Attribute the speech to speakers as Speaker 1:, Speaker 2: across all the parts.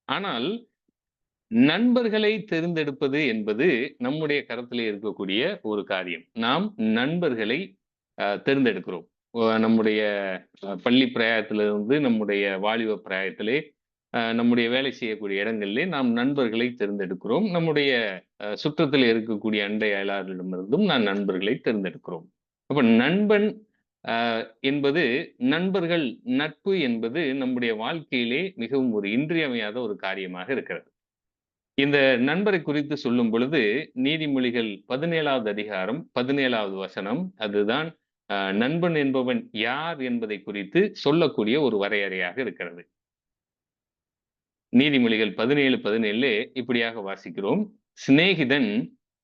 Speaker 1: ஆனால் நண்பர்களை தேர்ந்தெடுப்பது என்பது நம்முடைய கரத்திலே இருக்கக்கூடிய ஒரு காரியம். நாம் நண்பர்களை தேர்ந்தெடுக்கிறோம். நம்முடைய பள்ளி பிராயத்திலிருந்து நம்முடைய வாலிப பிராயத்திலே நம்முடைய வேலை செய்யக்கூடிய இடங்களிலே நாம் நண்பர்களை தேர்ந்தெடுக்கிறோம். நம்முடைய சுற்றத்தில் இருக்கக்கூடிய அண்டை அயலாரிடமிருந்தும் நாம் நண்பர்களை தேர்ந்தெடுக்கிறோம். அப்ப நண்பன் அ என்பது நண்பர்கள், நட்பு என்பது நம்முடைய வாழ்க்கையிலே மிகவும் ஒரு இன்றியமையாத ஒரு காரியமாக இருக்கிறது. இந்த நண்பரை குறித்து சொல்லும் பொழுது, நீதிமொழிகள் 17வது அதிகாரம் 17வது வசனம். அதுதான் நண்பன் என்பவன் யார் என்பதை குறித்து சொல்லக்கூடிய ஒரு வரையறையாக இருக்கிறது. நீதிமொழிகள் 17:17 இப்படியாக வாசிக்கிறோம். சிநேகிதன்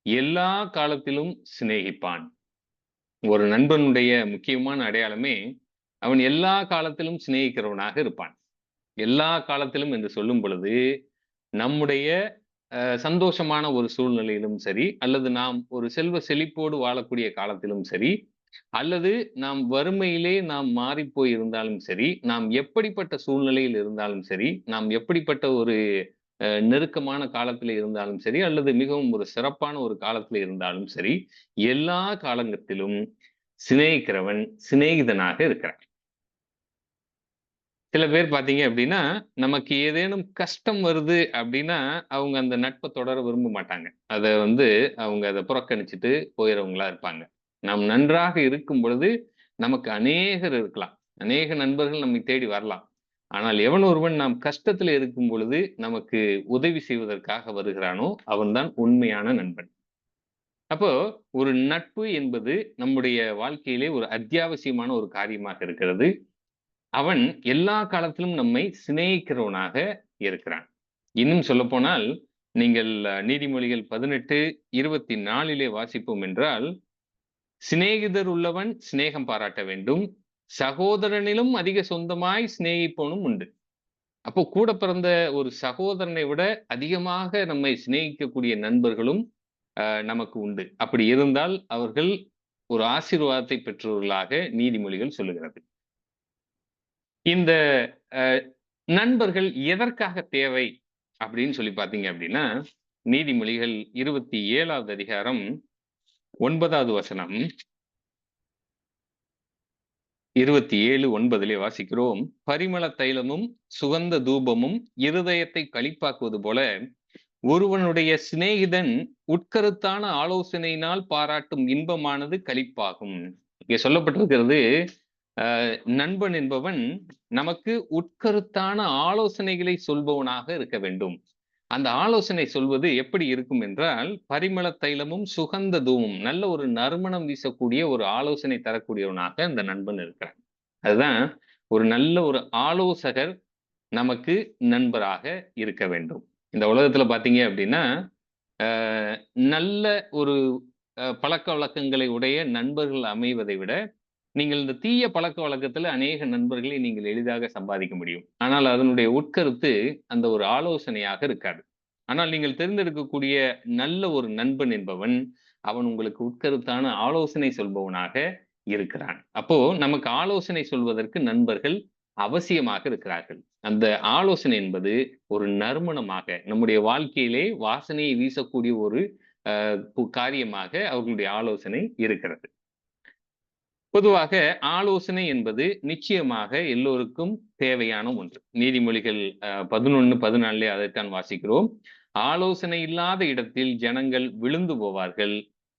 Speaker 1: எல்லா காலத்திலும் சிநேகிப்பான். ஒரு நண்பனுடைய முக்கியமான அடையாளமே, அவன் எல்லா காலத்திலும் சிநேகிக்கிறவனாக இருப்பான். எல்லா காலத்திலும் என்று சொல்லும் பொழுது, நம்முடைய சந்தோஷமான ஒரு சூழ்நிலையிலும் சரி, அல்லது நாம் ஒரு செல்வ செழிப்போடு வாழக்கூடிய காலத்திலும் சரி, அல்லது நாம் வறுமையிலே நாம் மாறிப்போய் இருந்தாலும் சரி, நாம் எப்படிப்பட்ட சூழ்நிலையில் இருந்தாலும் சரி, நாம் எப்படிப்பட்ட ஒரு நெருக்கமான காலத்திலே இருந்தாலும் சரி, அல்லது மிகவும் ஒரு சிறப்பான ஒரு காலத்திலே இருந்தாலும் சரி, எல்லா காலங்கத்திலும் சிநேகிக்கிறவன் சிநேகிதனாக இருக்கிறான். சில பேர் பார்த்தீங்க அப்படின்னா, நமக்கு ஏதேனும் கஷ்டம் வருது அப்படின்னா, அவங்க அந்த நட்ப தொடர விரும்ப மாட்டாங்க. அவங்க அத புறக்கணிச்சுட்டு போயிறவங்களா இருப்பாங்க. நாம் நன்றாக இருக்கும் பொழுது, நமக்கு அநேகர் இருக்கலாம். அநேக நண்பர்கள் நம்மை தேடி வரலாம். ஆனால் எவன் ஒருவன் நாம் கஷ்டத்தில இருக்கும் பொழுது, நமக்கு உதவி செய்வதற்காக வருகிறானோ, அவன்தான் உண்மையான நண்பன். அப்போ ஒரு நட்பு என்பது நம்முடைய வாழ்க்கையிலே ஒரு அத்தியாவசியமான ஒரு காரியமாக இருக்கிறது. அவன் எல்லா காலத்திலும் நம்மை சிநேகிக்கிறவனாக இருக்கிறான். இன்னும் சொல்லப்போனால், நீங்கள் நீதிமொழிகள் 18:24 வாசிப்போம் என்றால், "சிநேகிதர் உள்ளவன் சிநேகம் பாராட்ட வேண்டும். சகோதரனிலும் அதிக சொந்தமாய் சிநேகிப்பவனும் உண்டு." அப்போ கூட பிறந்த ஒரு சகோதரனை விட அதிகமாக நம்மை சிநேகிக்கக்கூடிய நண்பர்களும் நமக்கு உண்டு. அப்படி இருந்தால் அவர்கள் ஒரு ஆசீர்வாதத்தை பெற்றவர்களாக நீதிமொழிகள் சொல்லுகிறது. இந்த அ நண்பர்கள் எதற்காக தேவை அப்படின்னு சொல்லி பார்த்தீங்க அப்படின்னா, நீதிமொழிகள் 27வது அதிகாரம் 9வது வசனம் 27:9 வாசிக்கிறோம். "பரிமள தைலமும், சுகந்த தூபமும் இருதயத்தை களிப்பாக்குவது போல, ஒருவனுடைய சிநேகிதன் உட்கருத்தான ஆலோசனையினால் பாராட்டும் இன்பமானது களிப்பாகும்." இங்கே சொல்லப்பட்டிருக்கிறது, நண்பன் என்பவன் நமக்கு உட்கருத்தான ஆலோசனைகளை சொல்பவனாக இருக்க வேண்டும். அந்த ஆலோசனை சொல்வது எப்படி இருக்கும் என்றால், பரிமள தைலமும், சுகந்த தூபமும், நல்ல ஒரு நறுமணம் வீசக்கூடிய ஒரு ஆலோசனை தரக்கூடியவனாக அந்த நண்பன் இருக்கிறான். அதுதான் ஒரு நல்ல ஒரு ஆலோசகர் நமக்கு நண்பராக இருக்க வேண்டும். இந்த உலகத்துல பார்த்தீங்க அப்படின்னா, அ நல்ல ஒரு பழக்கவழக்கங்களை உடைய நண்பர்கள் அமைவதை விட, நீங்கள் இந்த தீய பழக்கவழக்கத்துல அநேக நண்பர்களை நீங்கள் எளிதாக சம்பாதிக்க முடியும். ஆனால் அதனுடைய உட்கருத்து அந்த ஒரு ஆலோசனையாக இருக்காது. ஆனால் நீங்கள் தேர்ந்தெடுக்கக்கூடிய நல்ல ஒரு நண்பன் என்பவன், அவன் உங்களுக்கு உட்கருத்தான ஆலோசனை சொல்பவனாக இருக்கிறான். அப்போ நமக்கு ஆலோசனை சொல்வதற்கு நண்பர்கள் அவசியமாக இருக்கிறார்கள். அந்த ஆலோசனை என்பது ஒரு நறுமணமாக நம்முடைய வாழ்க்கையிலே வாசனையை வீசக்கூடிய ஒரு அ காரியமாக அவர்களுடைய ஆலோசனை இருக்கிறது. பொதுவாக ஆலோசனை என்பது நிச்சயமாக எல்லோருக்கும் தேவையான ஒன்று. நீதிமொழிகள் 11:14 அதைத்தான் வாசிக்கிறோம். "ஆலோசனை இல்லாத இடத்தில் ஜனங்கள் விழுந்து போவார்கள்.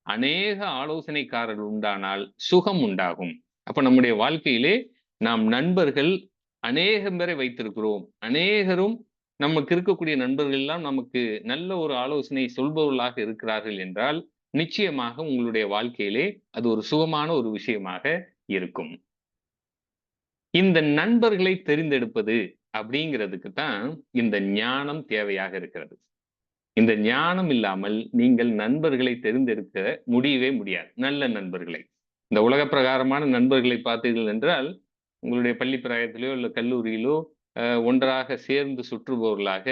Speaker 1: அநேக ஆலோசனைக்காரர்கள் உண்டானால் சுகம் உண்டாகும்." அப்ப நம்முடைய வாழ்க்கையிலே நாம் நண்பர்கள் அநேகம் பேரை வைத்திருக்கிறோம். அநேகரும் நமக்கு இருக்கக்கூடிய நண்பர்கள் எல்லாம் நமக்கு நல்ல ஒரு ஆலோசனை சொல்பவர்களாக இருக்கிறார்கள் என்றால், நிச்சயமாக உங்களுடைய வாழ்க்கையிலே அது ஒரு சுகமான ஒரு விஷயமாக இருக்கும். இந்த நண்பர்களை தெரிந்தெடுப்பது அப்படிங்கிறதுக்கு தான் இந்த ஞானம் தேவையாக இருக்கிறது. இந்த ஞானம் இல்லாமல் நீங்கள் நண்பர்களை தெரிந்தெடுக்க முடியவே முடியாது. நல்ல நண்பர்களை. இந்த உலக பிரகாரமான நண்பர்களை பார்த்தீர்கள் என்றால், உங்களுடைய பள்ளி பிராயத்திலோ, இல்ல கல்லூரியிலோ ஒன்றாக சேர்ந்து சுற்றுபவர்களாக,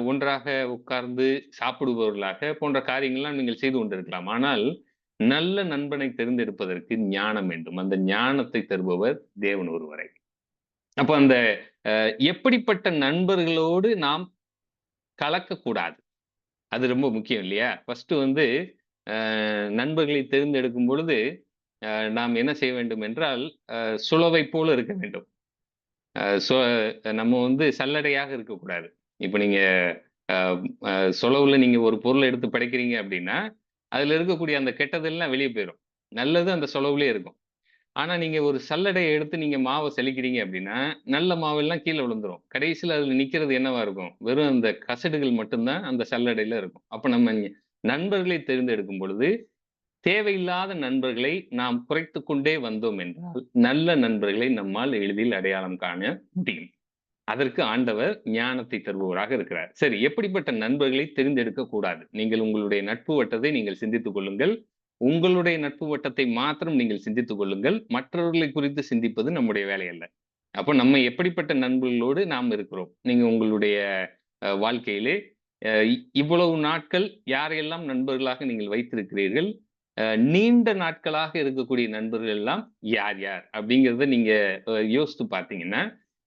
Speaker 1: ஒன்றாக உட்கார்ந்து சாப்பிடுபவர்களாக போன்ற காரியங்கள்லாம் நீங்கள் செய்து கொண்டிருக்கலாம். ஆனால், நல்ல நண்பனை தெரிந்தெடுப்பதற்கு ஞானம் வேண்டும். அந்த ஞானத்தை தருபவர் தேவன் ஒருவரே. அப்ப அந்த எப்படிப்பட்ட நண்பர்களோடு நாம் கலக்கக்கூடாது. அது ரொம்ப முக்கியம் இல்லையா? ஃபர்ஸ்ட்டு வந்து அ நண்பர்களை தேர்ந்தெடுக்கும் பொழுது, நாம் என்ன செய்ய வேண்டும் என்றால், சுளவை போல இருக்க வேண்டும். அ சொ நம்ம வந்து சல்லடையாக இருக்கக்கூடாது. இப்ப நீங்க அ அ சொலவுல நீங்க ஒரு பொருள எடுத்து படைக்கிறீங்க அப்படின்னா, அதுல இருக்கக்கூடிய அந்த கெட்டதெல்லாம் வெளிய போயிரும். நல்லது அந்த சொலவுலயே இருக்கும். ஆனா, நீங்க ஒரு சல்லடைய எடுத்து நீங்க மாவ சலிக்கிறீங்க அப்படின்னா, நல்ல மாவெல்லாம் கீழ விழுந்துரும். கடைசியில அதுல நிக்கிறது என்னவா இருக்கும்? வெறும் அந்த கசடுகள் மட்டும் தான் அந்த சல்லடையில இருக்கும். அப்ப நம்ம நண்பர்களை தேர்ந்தெடுக்கும் பொழுது, தேவையில்லாத நண்பர்களை நாம் குறைத்துக் கொண்டே வந்தோம் என்றால், நல்ல நண்பர்களை நம்மால் எளிதில் அடையாளம் காண முடியும். அதற்கு ஆண்டவர் ஞானத்தை தருபவராக இருக்கிறார். சரி, எப்படிப்பட்ட நண்பர்களை தெரிந்தெடுக்கக் கூடாது? நீங்கள் உங்களுடைய நட்பு வட்டத்தை நீங்கள் சிந்தித்துக் கொள்ளுங்கள். உங்களுடைய நட்பு வட்டத்தை மாத்திரம் நீங்கள் சிந்தித்துக் கொள்ளுங்கள். மற்றவர்களை குறித்து சிந்திப்பது நம்முடைய வேலை அல்ல. அப்ப நம்ம எப்படிப்பட்ட நண்பர்களோடு நாம் இருக்கிறோம்? நீங்க உங்களுடைய வாழ்க்கையிலே இவ்வளவு நாட்கள் யாரையெல்லாம் நண்பர்களாக நீங்கள் வைத்திருக்கிறீர்கள்? அ நீண்ட நாட்களாக இருக்கக்கூடிய நண்பர்கள் எல்லாம் யார், யார்? அப்படிங்கிறத நீங்க யோசித்து பார்த்தீங்கன்னா,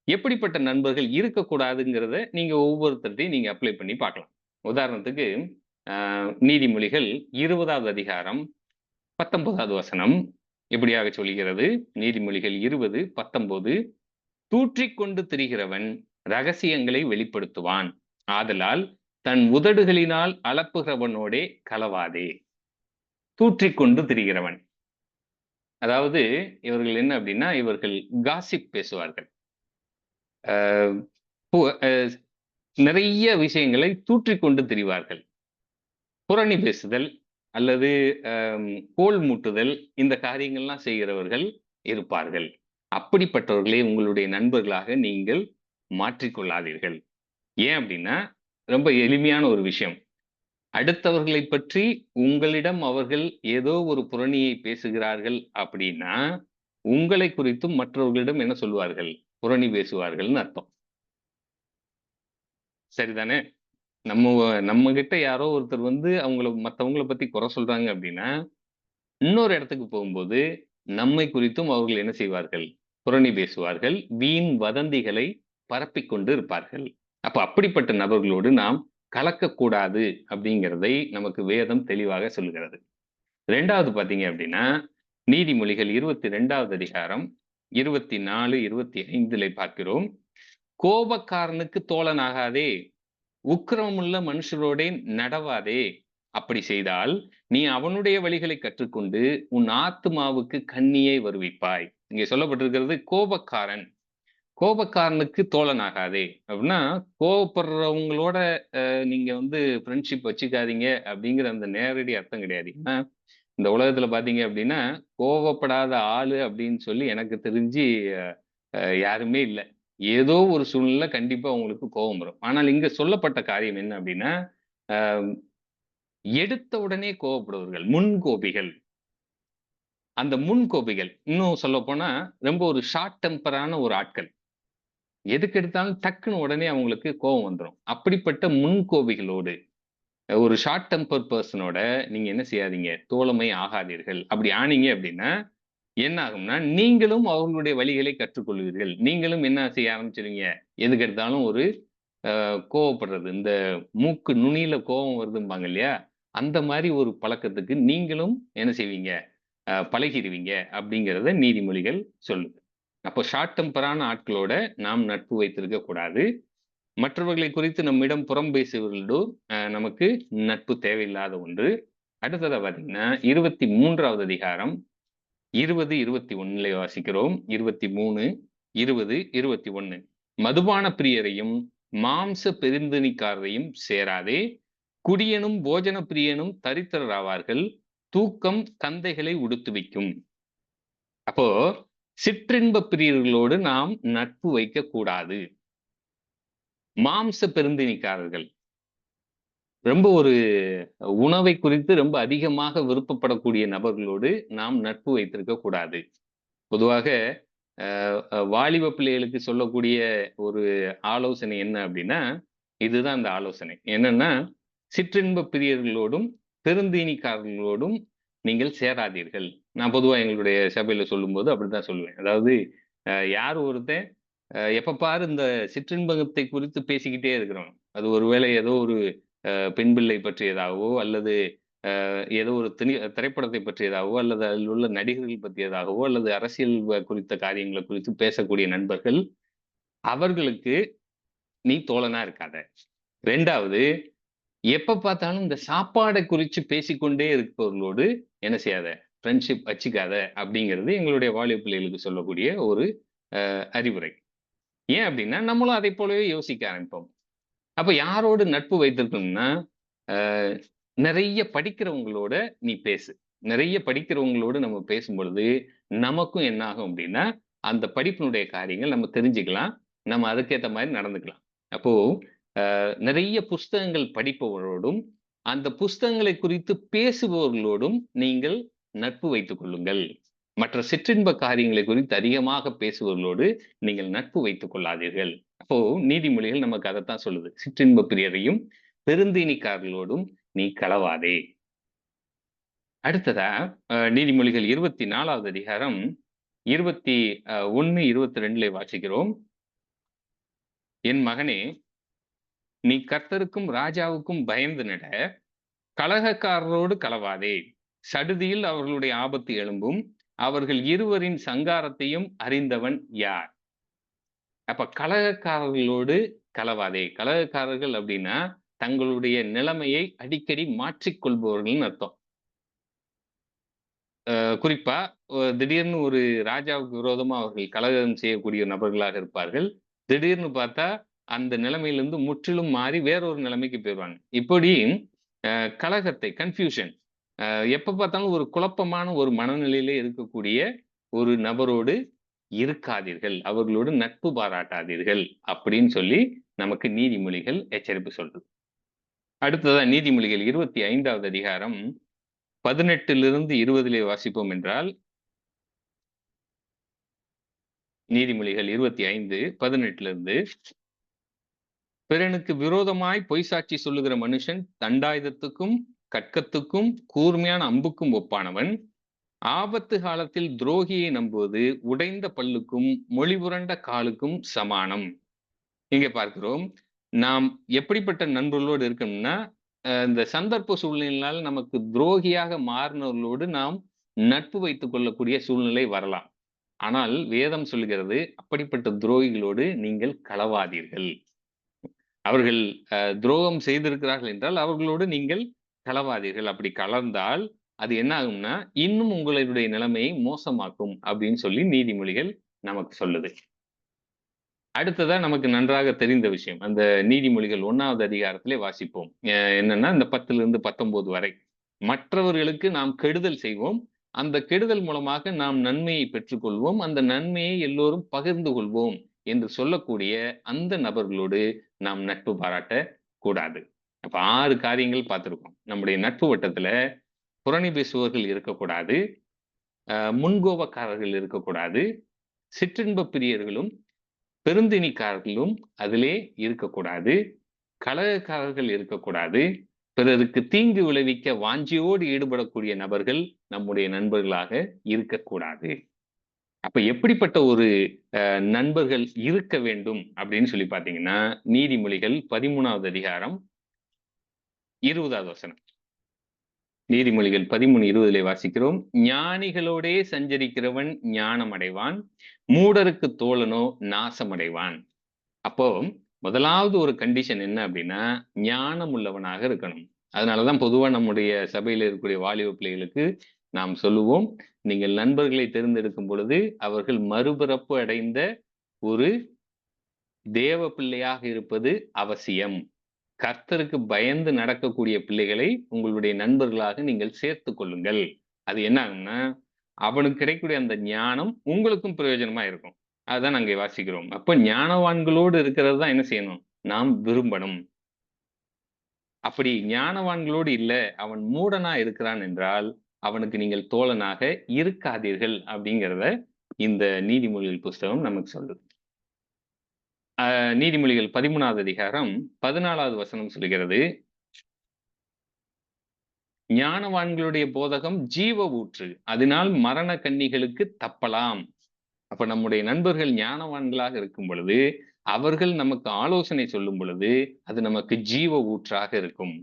Speaker 1: எப்படிப்பட்ட நண்பர்கள் இருக்கக்கூடாதுங்கிறத நீங்க ஒவ்வொருத்தர்ட்டயும் நீங்க அப்ளை பண்ணி பார்க்கலாம். உதாரணத்துக்கு, அ நீதிமொழிகள் 20வது அதிகாரம் 19வது வசனம் இப்படியாக சொல்கிறது. நீதிமொழிகள் 20:19 "தூற்றிக் கொண்டு திரிகிறவன் ரகசியங்களை வெளிப்படுத்துவான். ஆதலால் தன் உதடுகளினால் அலப்புகிறவனோடே கலவாதே." தூற்றிக் கொண்டு திரிகிறவன். அதாவது இவர்கள் என்ன அப்படின்னா, இவர்கள் காசிப் பேசுவார்கள். அ பு அ நிறைய விஷயங்களை தூற்றிக் கொண்டு திரிவார்கள். புரணி பேசுதல் அல்லது கோல் மூட்டுதல் இந்த காரியங்கள்லாம் செய்கிறவர்கள் இருப்பார்கள். அப்படிப்பட்டவர்களை உங்களுடைய நண்பர்களாக நீங்கள் மாற்றிக் கொள்ளாதீர்கள். ஏன் அப்படின்னா, ரொம்ப எளிமையான ஒரு விஷயம். அடுத்தவர்களைப் பற்றி உங்களிடம் அவர்கள் ஏதோ ஒரு புரணியை பேசுகிறார்கள் அப்படின்னா, உங்களை குறித்தும் மற்றவர்களிடம் என்ன சொல்வார்கள்? புரணி பேசுவார்கள்ன்னு அர்த்தம். சரிதானே? நம்மகிட்ட யாரோ ஒருத்தர் வந்து மத்தவங்கள பத்தி குறை சொல்றாங்க அப்படின்னா, இன்னொரு இடத்துக்கு போகும்போது, நம்மை குறித்தும் அவர்கள் என்ன செய்வார்கள்? புரணி பேசுவார்கள். வீண் வதந்திகளை பரப்பிக் கொண்டு இருப்பார்கள். அப்ப அப்படிப்பட்ட நபர்களோடு நாம் கலக்கக்கூடாது அப்படிங்கிறதை நமக்கு வேதம் தெளிவாக சொல்லுகிறது. 2வது பார்த்தீங்க அப்படின்னா, நீதிமொழிகள் 22வது அதிகாரம் 24, 25லே பார்க்கிறோம். "கோபக்காரனுக்கு தோழனாகாதே, உக்கிரமுள்ள மனுஷரோடே நடவாதே. அப்படி செய்தால், நீ அவனுடைய வழிகளைக் கற்றுக்கொண்டு, உன் ஆத்துமாவுக்கு கண்ணியை வருவிப்பாய்." இங்கே சொல்லப்பட்டிருக்கிறது கோபக்காரன். கோபக்காரனுக்கு தோழனாகாதே. அப்படின்னா, கோவப்படுறவங்களோட நீங்க வந்து ஃப்ரெண்ட்ஷிப் வச்சுக்காதீங்க அப்படிங்கிற அந்த நேரடி அர்த்தம் கிடையாது. ஏன்னா, இந்த உலகத்துல பார்த்தீங்க அப்படின்னா, கோவப்படாத ஆளு அப்படின்னு சொல்லி எனக்கு தெரிஞ்சு யாருமே இல்ல. ஏதோ ஒரு சூழ்நிலையில கண்டிப்பா உங்களுக்கு கோவம் வரும். ஆனால் இங்க சொல்லப்பட்ட காரியம் என்ன அப்படின்னா, அ எடுத்த உடனே கோவப்படுபவர்கள், முன்கோபிகள். அந்த முன்கோபிகள், இன்னும் சொல்லப்போனா ரொம்ப ஒரு ஷார்ட் டெம்பரான ஒரு ஆட்கள். எதுக்கு எடுத்தாலும் டக்குன்னு உடனே அவங்களுக்கு கோவம் வந்துரும். அப்படிப்பட்ட முன்கோபிகளோடு, ஒரு ஷார்ட் டெம்பர் பெர்சனோட நீங்க என்ன செய்யாதீங்க, தோழமை ஆகாதீர்கள். அப்படி ஆனீங்க அப்படின்னா, என்ன ஆகும்னா, நீங்களும் அவர்களுடைய வழிகளை கற்றுக்கொள்வீர்கள். நீங்களும் என்ன செய்ய ஆரம்பிச்சுருவீங்க, எதுக்கு எடுத்தாலும் ஒரு கோவப்படுறது. இந்த மூக்கு நுனியில கோவம் வருதும்பாங்க இல்லையா? அந்த மாரி ஒரு பழக்கத்துக்கு நீங்களும் என்ன செய்வீங்க, பழகிருவீங்க அப்படிங்கிறத நீதிமொழிகள் சொல்லுது. அப்போ ஷார்ட் டெம்பரான ஆட்களோட நாம் நட்பு வைத்திருக்க கூடாது. மற்றவர்களை குறித்து நம்மிடம் புறம் பேசுபவர்களோடு நமக்கு நட்பு தேவையில்லாத ஒன்று. அடுத்ததா பார்த்தீங்கன்னா, 23வது அதிகாரம் 20, 21லே வாசிக்கிறோம். 23, 20, 21. "மதுபான பிரியரையும், மாம்ச பெருந்தினிக்காரரையும் சேராதே. குடியனும், போஜன பிரியனும் தரித்திரராவார்கள். தூக்கம் கந்தைகளை உடுத்துவிக்கும்." அப்போ சிற்றின்ப பிரியர்களோடு நாம் நட்பு வைக்கக்கூடாது. மாம்ச பெருந்தினிக்காரர்கள். ரொம்ப ஒரு உணவை குறித்து ரொம்ப அதிகமாக விருப்பப்படக்கூடிய நபர்களோடு நாம் நட்பு வைத்திருக்க கூடாது. பொதுவாக அ அ வாலிப பிள்ளைகளுக்கு சொல்லக்கூடிய ஒரு ஆலோசனை என்ன அப்டின்னா, இதுதான் அந்த ஆலோசனை. என்னன்னா, சிற்றின்ப பிரியர்களோடும், பெருந்தீனிக்காரர்களோடும் நீங்கள் சேராதீர்கள். நான் பொதுவா எங்களுடைய சபையில சொல்லும்போது அப்படித்தான் சொல்லுவேன். அதாவது யார் ஒருத்தன் எப்ப பாரு இந்த சிற்றின்பத்தை குறித்து பேசிக்கிட்டே இருக்கிறோம். அது ஒருவேளை ஏதோ ஒரு பெண் பிள்ளை பற்றியதாகவோ, அல்லது ஏதோ ஒரு திரைப்படத்தை பற்றியதாகவோ, அல்லது அதில் உள்ள நடிகர்கள் பற்றியதாகவோ, அல்லது அரசியல் குறித்த காரியங்கள குறித்து பேசக்கூடிய நண்பர்கள், அவர்களுக்கு நீ தோழனா இருக்காத. 2வது எப்ப பார்த்தாலும் இந்த சாப்பாட குறிச்சு பேசிக்கொண்டே இருப்பவர்களோடு என்ன செய்யாத, ஃப்ரெண்ட்ஷிப் வச்சுக்காத அப்படிங்கிறது எங்களுடைய வாலிப பிள்ளைகளுக்கு சொல்லக்கூடிய ஒரு அறிவுரை. ஏன் அப்படின்னா, நம்மளும் அதைப் போலவே யோசிக்க ஆரம்பிப்போம். அப்ப யாரோடு நட்பு வைத்திருக்கணும்னா, அ நெறைய படிக்கிறவங்களோட நீ பேசு. நெறைய படிக்கிறவங்களோடு நம்ம பேசும்பொழுது, நமக்கும் என்ன ஆகும் அப்டின்னா, அந்த படிப்பினுடைய காரியங்கள் நம்ம தெரிஞ்சுக்கலாம். நம்ம அதுக்கேத்த மாரி நடந்துக்கலாம். அப்போ நெறைய புஸ்தகங்கள் படிப்பவரோடும், அந்த புஸ்தகங்களை குறித்து பேசுபவர்களோடும் நீங்கள் நட்பு வைத்துக் கொள்ளுங்கள். மற்ற சிற்றின்ப காரியங்களை குறித்து அதிகமாக பேசுபவர்களோடு நீங்கள் நட்பு வைத்துக் கொள்ளாதீர்கள். அப்போ நீதிமொழிகள் நமக்கு அதத்தான் சொல்லுது. சிற்றின்ப பிரியரையும், பெருந்தீனிக்காரர்களோடும் நீ களவாதே. அடுத்ததா நீதிமொழிகள் 24வது அதிகாரம் 21, 22 வாசிக்கிறோம். என் மகனே, நீ கர்த்தருக்கும் ராஜாவுக்கும் பயந்து நட. கலகக்காரரோடு களவாதே. சடுதியில் அவர்களுடைய ஆபத்து எழும்பும். அவர்கள் இருவரின் சங்காரத்தையும் அறிந்தவன் யார்? அப்ப கலகக்காரர்களோடு களவாதே. கலகக்காரர்கள் அப்படின்னா, தங்களுடைய நிலைமையை அடிக்கடி மாற்றிக் கொள்பவர்கள்ன்னு அர்த்தம். குறிப்பா திடீர்னு ஒரு ராஜாவுக்கு விரோதமா அவர்கள் கலகம் செய்யக்கூடிய நபர்களாக இருப்பார்கள். திடீர்னு பார்த்தா, அந்த நிலைமையிலிருந்து முற்றிலும் மாறி வேறொரு நிலைமைக்கு போயிருவாங்க. இப்படி கலகத்தை கன்ஃப்யூஷன் எப்ப பார்த்தாலும் ஒரு குழப்பமான ஒரு மனநிலையிலே இருக்கக்கூடிய ஒரு நபரோடு இருக்காதீர்கள். அவர்களோடு நட்பு பாராட்டாதீர்கள். அப்படின்னு சொல்லி நமக்கு நீதிமொழிகள் எச்சரிப்பு சொல்றது. அடுத்ததா நீதிமொழிகள் 25வது அதிகாரம் 18லிருந்து 20 வாசிப்போம் என்றால், நீதிமொழிகள் 25, 18லிருந்து பிறனுக்கு விரோதமாய் பொய் சாட்சி சொல்லுகிற மனுஷன் தண்டாயுதத்துக்கும், கட்கத்துக்கும், கூர்மையான அம்புக்கும் ஒப்பானவன். ஆபத்து காலத்தில் துரோகியை நம்புவது உடைந்த பல்லுக்கும், மொழிபுரண்ட காலுக்கும் சமானம். இங்கே பார்க்கிறோம். நாம் எப்படிப்பட்ட நண்பர்களோடு இருக்கணும்னா, இந்த சந்தர்ப்ப சூழ்நிலையினால் நமக்கு துரோகியாக மாறினவர்களோடு நாம் நட்பு வைத்துக் கொள்ளக்கூடிய சூழ்நிலை வரலாம். ஆனால் வேதம் சொல்கிறது, அப்படிப்பட்ட துரோகிகளோடு நீங்கள் களவாதீர்கள். அவர்கள் துரோகம் செய்திருக்கிறார்கள் என்றால், அவர்களோடு நீங்கள் களவாதீர்கள். அப்படி கலந்தால், அது என்ன ஆகும்னா, இன்னும் உங்களுடைய நிலைமையை மோசமாக்கும் அப்படின்னு சொல்லி நீதிமொழிகள் நமக்கு சொல்லுது. அடுத்ததா நமக்கு நன்றாக தெரிந்த விஷயம். அந்த நீதிமொழிகள் 1வது அதிகாரத்திலே வாசிப்போம். என்னன்னா, இந்த 10லிருந்து 19 வரை. மற்றவர்களுக்கு நாம் கெடுதல் செய்வோம். அந்த கெடுதல் மூலமாக நாம் நன்மையை பெற்றுக்கொள்வோம். அந்த நன்மையை எல்லோரும் பகிர்ந்து கொள்வோம் என்று சொல்லக்கூடிய அந்த நபர்களோடு நாம் நட்பு பாராட்டக் கூடாது. அப்ப 6 காரியங்கள் பார்த்திருக்கோம். நம்முடைய நட்பு வட்டத்துல புரணி பேசுபவர்கள் இருக்கக்கூடாது. முன்கோபக்காரர்கள் இருக்கக்கூடாது. சிற்றின்ப பிரியர்களும், பெருந்தினிக்காரர்களும் அதிலே இருக்கக்கூடாது. கலகக்காரர்கள் இருக்கக்கூடாது. பிறருக்கு தீங்கு விளைவிக்க வாஞ்சியோடு ஈடுபடக்கூடிய நபர்கள் நம்முடைய நண்பர்களாக இருக்கக்கூடாது. அப்ப எப்படிப்பட்ட ஒரு நண்பர்கள் இருக்க வேண்டும் அப்படின்னு சொல்லி பார்த்தீங்கன்னா, நீதிமொழிகள் 13வது அதிகாரம் 20வது வசனம். நீதிமொழிகள் 13:20 வாசிக்கிறோம். ஞானிகளோடே சஞ்சரிக்கிறவன் ஞானம் அடைவான். மூடருக்கு தோழனோ நாசமடைவான். அப்போ முதலாவது ஒரு கண்டிஷன் என்ன அப்படின்னா, ஞானம் உள்ளவனாக இருக்கணும். அதனாலதான் பொதுவா நம்முடைய சபையில இருக்கக்கூடிய வாலிப பிள்ளைகளுக்கு நாம் சொல்லுவோம், நீங்கள் நண்பர்களை தேர்ந்தெடுக்கும் பொழுது அவர்கள் மறுபிறப்பு அடைந்த ஒரு தேவ பிள்ளையாக இருப்பது அவசியம். கர்த்தருக்கு பயந்து நடக்கக்கூடிய பிள்ளைகளை உங்களுடைய நண்பர்களாக நீங்கள் சேர்த்துக் கொள்ளுங்கள். அது என்ன ஆகும்னா, அவனுக்கு கிடைக்கக்கூடிய அந்த ஞானம் உங்களுக்கும் பிரயோஜனமா இருக்கும். அதுதான் அங்கே வாசிக்கிறோம். அப்ப ஞானவான்களோடு இருக்கிறது தான் என்ன செய்யணும்? நாம் விரும்பணும். அப்படி ஞானவான்களோடு இல்ல, அவன் மூடனா இருக்கிறான் என்றால், அவனுக்கு நீங்கள் தோழனாக இருக்காதீர்கள் அப்படிங்கிறத இந்த நீதிமொழிகள் புஸ்தகம் நமக்கு சொல்லுது. நீதிமொழிகள் 13வது அதிகாரம் 14வது வசனம் சொல்கிறது, ஞானவான்களுடைய போதகம் ஜீவ ஊற்று. அதனால் மரண கண்ணிகளுக்கு தப்பலாம். அப்ப நம்முடைய நண்பர்கள் ஞானவான்களாக இருக்கும் பொழுது, அவர்கள் நமக்கு ஆலோசனை சொல்லும் பொழுது, அது நமக்கு ஜீவ ஊற்றாக இருக்கும்.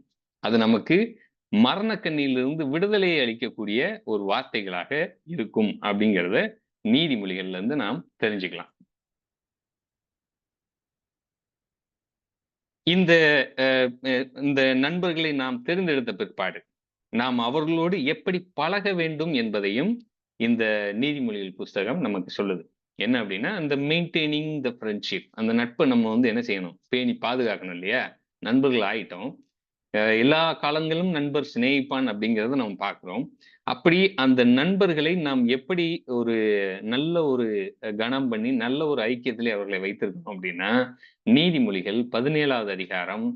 Speaker 1: அது நமக்கு மரணக்கண்ணியிலிருந்து விடுதலையை அளிக்கக்கூடிய ஒரு வார்த்தைகளாக இருக்கும் அப்படிங்கிறத நீதிமொழிகள்ல இருந்து நாம் தெரிஞ்சுக்கலாம். இந்த அ அ இந்த நண்பர்களை நாம் தேர்ந்தெடுத்த பிற்பாடு, நாம் அவர்களோடு எப்படி பழக வேண்டும் என்பதையும் இந்த நீதிமொழிகள் புஸ்தகம் நமக்கு சொல்லுது. என்ன அப்படின்னா, அந்த மெயின்டெய்னிங் த ஃப்ரெண்ட்ஷிப் அந்த நட்ப நம்ம வந்து என்ன செய்யணும்? பேணி பாதுகாக்கணும் இல்லையா? நண்பர்கள் ஆயிட்டோம். எல்லா காலங்களிலும் நண்பர் சிநேகிப்பான் அப்படிங்கிறத நம்ம பார்க்கிறோம். அப்படி அந்த நண்பர்களை நாம் எப்படி ஒரு நல்ல ஒரு கணம் பண்ணி, நல்ல ஒரு ஐக்கியத்திலே அவர்களை வைத்திருக்கணும் அப்படின்னா, நீதிமொழிகள் 17வது அதிகாரம்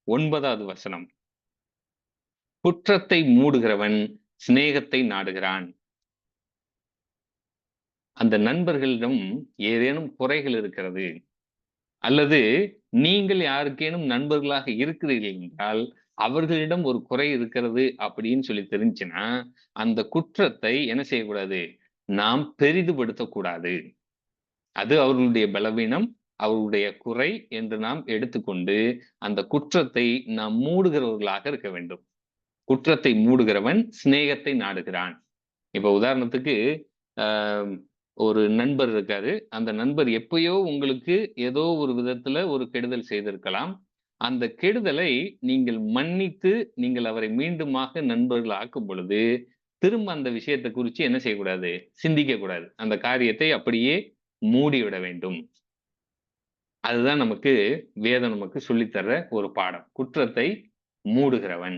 Speaker 1: 9வது வசனம். "குற்றத்தை மூடுகிறவன் சிநேகத்தை நாடுகிறான்." அந்த நண்பர்களிடம் ஏதேனும் குறைகள் இருக்கிறது, அல்லது நீங்கள் யாருக்கேனும் நண்பர்களாக இருக்கிறீர்கள் என்றால், அவர்களிடம் ஒரு குறை இருக்கிறது அப்படின்னு சொல்லி தெரிஞ்சுச்சுன்னா, அந்த குற்றத்தை என்ன செய்யக்கூடாது? நாம் பெரிதுபடுத்தக்கூடாது. அது அவர்களுடைய பலவீனம், அவர்களுடைய குறை என்று நாம் எடுத்துக்கொண்டு, அந்த குற்றத்தை நாம் மூடுகிறவர்களாக இருக்க வேண்டும். குற்றத்தை மூடுகிறவன் சிநேகத்தை நாடுகிறான். இப்ப உதாரணத்துக்கு, அ ஒரு நண்பர் இருக்காரு. அந்த நண்பர் எப்பயோ உங்களுக்கு ஏதோ ஒரு விதத்துல ஒரு கெடுதல் செய்திருக்கலாம். அந்த கெடுதலை நீங்கள் மன்னித்து, நீங்கள் அவரை மீண்டுமாக நண்பர்கள் ஆக்கும் பொழுது, திரும்ப அந்த விஷயத்த குறிச்சு என்ன செய்யக்கூடாது? சிந்திக்கக் கூடாது. அந்த காரியத்தை அப்படியே மூடிவிட வேண்டும். அதுதான் நமக்கு வேதம் நமக்கு சொல்லித் தர்ற ஒரு பாடம். குற்றத்தை மூடுகிறவன்.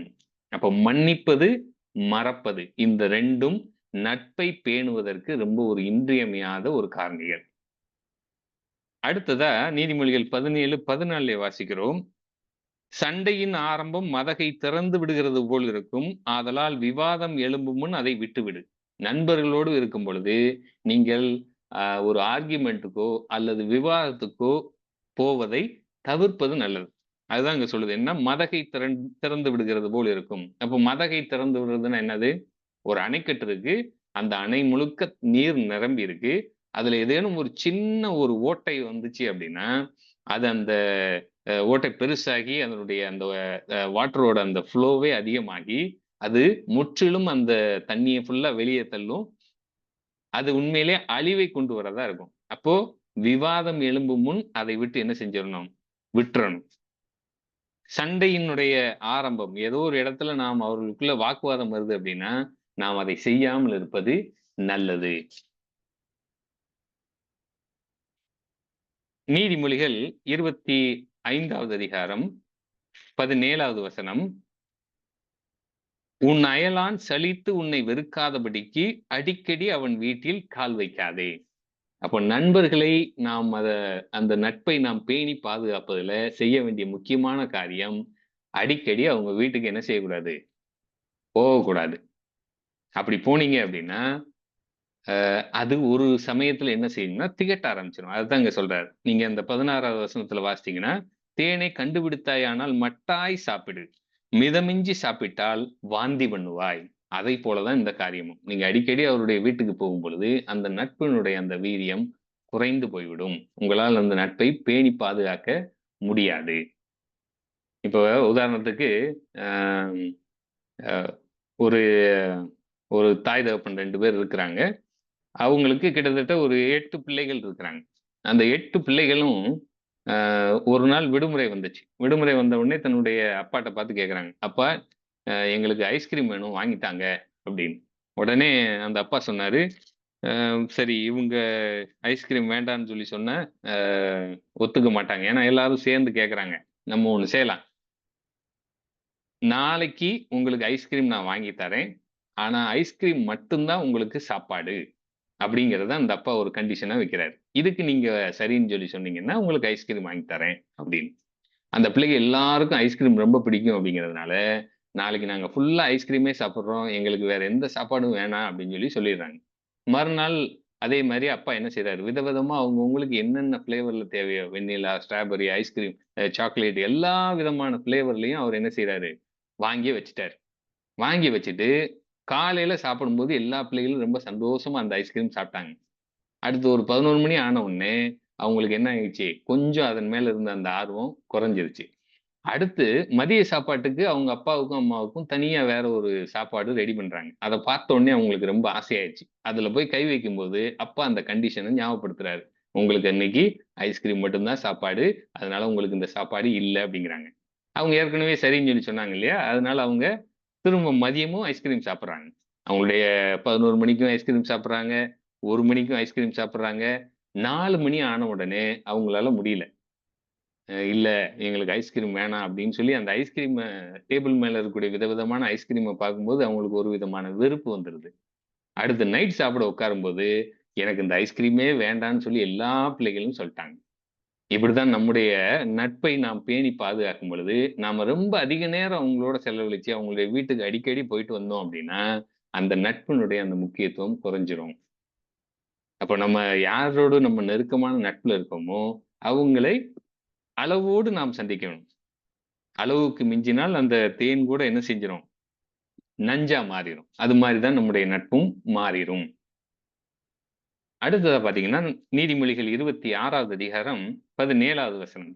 Speaker 1: அப்ப மன்னிப்பது, மறப்பது. இந்த 2ம் நட்பை பேணுவதற்கு ரொம்ப ஒரு இன்றியமையாத ஒரு காரணிகள். அடுத்ததா நீதிமொழிகள் 17, 14 வாசிக்கிறோம். "சண்டையின் ஆரம்பம் மதகை திறந்து விடுகிறது போல் இருக்கும். ஆதலால் விவாதம் எழும்பும் முன் அதை விட்டுவிடு." நண்பர்களோடு இருக்கும் பொழுது, நீங்கள் ஒரு ஆர்கியுமென்ட்‌க்கோ அல்லது விவாதத்துக்கோ போவதை தவிர்ப்பது நல்லது. அதுதான் இங்க சொல்லுது. என்ன மதகை திறந்து விடுகிறது போல் இருக்கும். அப்போ மதகை திறந்து விடுறதுன்னா என்னது? ஒரு அணைக்கட்டு இருக்கு. அந்த அணை முழுக்க நீர் நிரம்பி இருக்கு. அதுல ஏதேனும் ஒரு சின்ன ஒரு ஓட்டை வந்துச்சு அப்படின்னா, அது அந்த ஓட்டை பெருசாகி அதனுடைய அந்த வாட்டரோட அந்த ஃப்ளோவே அதிகமாகி, அது முற்றிலும் அந்த தண்ணீய ஃபுல்லா வெளிய தள்ளும். அது உண்மையிலே அழிவை கொண்டு வரதா இருக்கும். அப்போ விவாதம் எழும்பும் முன் அதை விட்டு என்ன செஞ்சிரணும்? விட்டுறணும். சண்டையினுடைய ஆரம்பம் ஏதோ ஒரு இடத்துல நாம் அவர்களுக்குள்ள வாக்குவாதம் வருது அப்படின்னா, நாம் அதை செய்யாமல் இருப்பது நல்லது. நீதிமொழிகள் 25வது அதிகாரம் 17வது வசனம். "உன் அயலான் சலித்து உன்னை வெறுக்காதபடிக்கு அடிக்கடி அவன் வீட்டில் கால் வைக்காதே." அப்போ நண்பர்களை நாம் அந்த நட்பை நாம் பேணி பாதுகாப்பதுல செய்ய வேண்டிய முக்கியமான காரியம், அடிக்கடி அவங்க வீட்டுக்கு என்ன செய்யக்கூடாது? போகக்கூடாது. அப்படி போனீங்க அப்படின்னா, அது ஒரு சமயத்துல என்ன செய்யும்னா, திகட்ட ஆரம்பிச்சுரும். அதுதான் இங்க சொல்றாரு. நீங்க அந்த 16வது வசனத்துல வாசிச்சீங்கன்னா, "தேனை கண்டுபிடித்தாயானால் மட்டாய் சாப்பிடு. மிதமிஞ்சி சாப்பிட்டால் வாந்தி பண்ணுவாய்." அதைப் போல தான் இந்த காரியமும். நீங்க அடிக்கடி அவருடைய வீட்டுக்கு போகும்பொழுது, அந்த நட்பினுடைய அந்த வீரியம் குறைந்து போய்விடும். உங்களால் அந்த நட்பை பேணி பாதுகாக்க முடியாது. இப்போ உதாரணத்துக்கு, அ அ ஒரு ஒரு தாய் தகப்பன் 2 பேர் இருக்கிறாங்க. அவங்களுக்கு கிட்டத்தட்ட ஒரு 8 பிள்ளைகள் இருக்கிறாங்க. அந்த 8 பிள்ளைகளும் ஒரு நாள் விடுமுறை வந்துச்சு. விடுமுறை வந்த உடனே தன்னுடைய அப்பாட்ட பார்த்து கேட்குறாங்க. "அப்பா, எங்களுக்கு ஐஸ்கிரீம் வேணும் வாங்கி தாங்க" அப்படின்னு. உடனே அந்த அப்பா சொன்னாரு, சரி இவுங்க ஐஸ்கிரீம் வேண்டான்னு சொல்லி சொன்னா, அ ஒத்துக்க மாட்டாங்க. ஏன்னா எல்லாரும் சேர்ந்து கேட்குறாங்க. நம்ம ஒண்ணு செய்யலாம். நாளைக்கு உங்களுக்கு ஐஸ்கிரீம் நான் வாங்கி தரேன். ஆனா ஐஸ்கிரீம் மட்டும் தான் உங்களுக்கு சாப்பாடு. அப்படிங்கிறத அந்த அப்பா ஒரு கண்டிஷனா வைக்கிறாரு. இதுக்கு நீங்க சரின்னு சொல்லி சொன்னீங்கன்னா, உங்களுக்கு ஐஸ்கிரீம் வாங்கி தரேன் அப்படின்னு. அந்த பிள்ளைக எல்லாருக்கும் ஐஸ்கிரீம் ரொம்ப பிடிக்கும் அப்படிங்கிறதுனால, நாளைக்கு நாங்க ஃபுல்லா ஐஸ்கிரீமே சாப்பிடுறோம். எங்களுக்கு வேற எந்த சாப்பாடும் வேணாம் அப்படின்னு சொல்லி சொல்லிடுறாங்க. மறுநாள் அதே மாரி அப்பா என்ன செய்றாரு, விதவிதமா அவங்கவங்களுக்கு என்னென்ன ஃப்ளேவர்ல தேவையோ வெண்ணிலா, ஸ்ட்ராபெர்ரி, ஐஸ்கிரீம், சாக்லேட் எல்லா விதமான ஃப்ளேவர்லயும் அவரு என்ன செய்றாரு, வாங்கி வச்சுட்டாரு. வாங்கி வச்சுட்டு, காலையில சாப்பிடும்போது எல்லா பிள்ளைகளும் ரொம்ப சந்தோஷமா அந்த ஐஸ்கிரீம் சாப்பிட்டாங்க. அடுத்து ஒரு 11 மணி ஆன உடனே, அவங்களுக்கு என்ன ஆயிடுச்சு, கொஞ்சம் அதன் மேல இருந்த அந்த ஆர்வம் குறைஞ்சிருச்சு. அடுத்து மதிய சாப்பாட்டுக்கு அவங்க அப்பாவுக்கும், அம்மாவுக்கும் தனியா வேற ஒரு சாப்பாடு ரெடி பண்றாங்க. அத பார்த்த உடனே அவங்களுக்கு ரொம்ப ஆசையாயிருச்சு. அதுல போய் கை வைக்கும்போது, அப்பா அந்த கண்டிஷன ஞாபகப்படுத்துறாரு. "உங்களுக்கு இன்னைக்கு ஐஸ்கிரீம் மட்டும் தான் சாப்பாடு. அதனால உங்களுக்கு இந்த சாப்பாடு இல்ல" அப்படிங்கிறாங்க. அவங்க ஏற்கனவே சரின்னு சொல்லி சொன்னாங்க இல்லையா? அதனால அவங்க திரும்ப மதியமும் ஐஸ்கிரீம் சாப்பிடுறாங்க. அவங்களுடைய 11 மணிக்கும் ஐஸ்கிரீம் சாப்பிடுறாங்க. 1 மணிக்கும் ஐஸ்கிரீம் சாப்பிடுறாங்க. 4 மணி ஆன உடனே அவங்களால முடியல. இல்ல எங்களுக்கு ஐஸ்கிரீம் வேணாம் அப்படின்னு சொல்லி அந்த ஐஸ்கிரீம டேபிள் மேல இருக்கக்கூடிய விதவிதமான ஐஸ்கிரீம பார்க்கும்போது அவங்களுக்கு ஒரு விதமான வெறுப்பு வந்துருது. அடுத்து நைட் சாப்பிட உட்காரும்போது, எனக்கு இந்த ஐஸ்கிரீமே வேண்டான்னு சொல்லி எல்லா பிள்ளைகளும் சொல்ட்டாங்க. இப்படித்தான் நம்முடைய நட்பை நாம் பேணி பாதுகாக்கும் பொழுது, நாம ரொம்ப அதிக நேரம் அவங்களோட செலவழிச்சு, அவங்களுடைய வீட்டுக்கு அடிக்கடி போயிட்டு வந்தோம் அப்படின்னா, அந்த நட்பினுடைய அந்த முக்கியத்துவம் குறைஞ்சிரும். அப்ப நம்ம யாரோடு நம்ம நெருக்கமான நட்புல இருக்கோமோ, அவங்களை அளவோடு நாம் சந்திக்கணும். அளவுக்கு மிஞ்சினால் அந்த தேன் கூட என்ன செஞ்சிரும்? நஞ்சா மாறிரும். அது மாரி தான் நம்முடைய நட்பும் மாறிரும். அடுத்ததா பார்த்தீங்கன்னா, நீதிமொழிகள் 26வது அதிகாரம் 17வது வசனம்.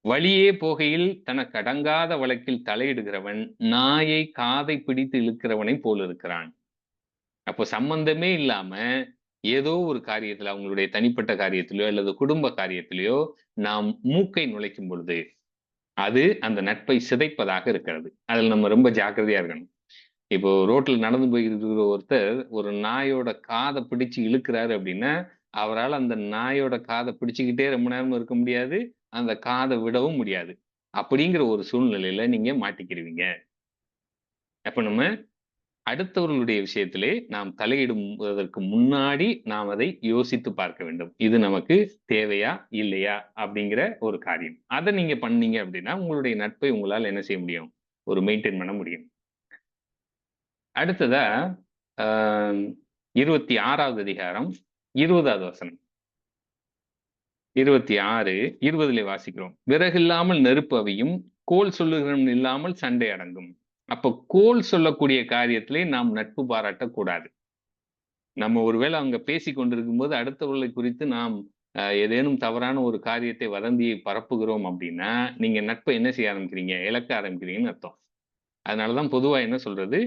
Speaker 1: வழியே போகையில் தனக்கு அடங்காத வழக்கில் தலையிடுகிறவன், நாயை காதை பிடித்து இழுக்கிறவனைப் போலிருக்கிறான். அப்போ சம்பந்தமே இல்லாம, ஏதோ ஒரு காரியத்துல அவங்களுடைய தனிப்பட்ட காரியத்திலயோ, அல்லது குடும்ப காரியத்திலயோ, நாம் மூக்கை நுழைக்கும் பொழுது, அது அந்த நட்பை சிதைப்பதாக இருக்கிறது. அதில நம்ம ரொம்ப ஜாக்கிரதையா இருக்கணும். இப்போ ரோட்ல நடந்து போயிட்டு இருக்கிற ஒருத்தர், ஒரு நாயோட காத பிடிச்சு இழுக்கிறாரு அப்படின்னா, அவரால அந்த நாயோட காத பிடிச்சுக்கிட்டே ரொம்ப நேரம் இருக்க முடியாது. அந்த காத விடவும் முடியாது. அப்படிங்கிற ஒரு சூழ்நிலையில நீங்க மாட்டிக்கிருவீங்க. அப்ப நம்ம அடுத்தவர்களுடைய விஷயத்திலே நாம் தலையிடுவதற்கு முன்னாடி நாம் அதை யோசித்து பார்க்க வேண்டும். இது நமக்கு தேவையா? இல்லையா? அப்படிங்கிற ஒரு காரியம். அத நீங்க பண்ணீங்க அப்படின்னா, உங்களுடைய நட்பை உங்களால என்ன செய்ய முடியும்? ஒரு மெயின்டெயின் பண்ண முடியும். அடுத்ததா, அ 26வது அதிகாரம் 20வது வசனம். 26, 20லே வாசிக்கிறோம். "விறகில்லாமல் நெருப்பு அவியும், கோல் சொல்லுகிறவன் இல்லாமல் சண்டை அடங்கும்." அப்ப கோல் சொல்லக்கூடிய காரியத்திலே நாம் நட்பு பாராட்டக் கூடாது. நம்ம ஒருவேள அங்க பேசிக் கொண்டிருக்கும்போது, அடுத்தவர்களை குறித்து நாம் ஏதேனும் தவறான ஒரு காரியத்தை, வதந்தியை பரப்புகிறோம் அப்டின்னா, நீங்க நட்ப என்ன செய்ய ஆரம்பிக்கிறீங்க? இழக்க ஆரம்பிக்கிறீங்கன்னு அர்த்தம். அதனால தான் பொதுவா என்ன சொல்றது,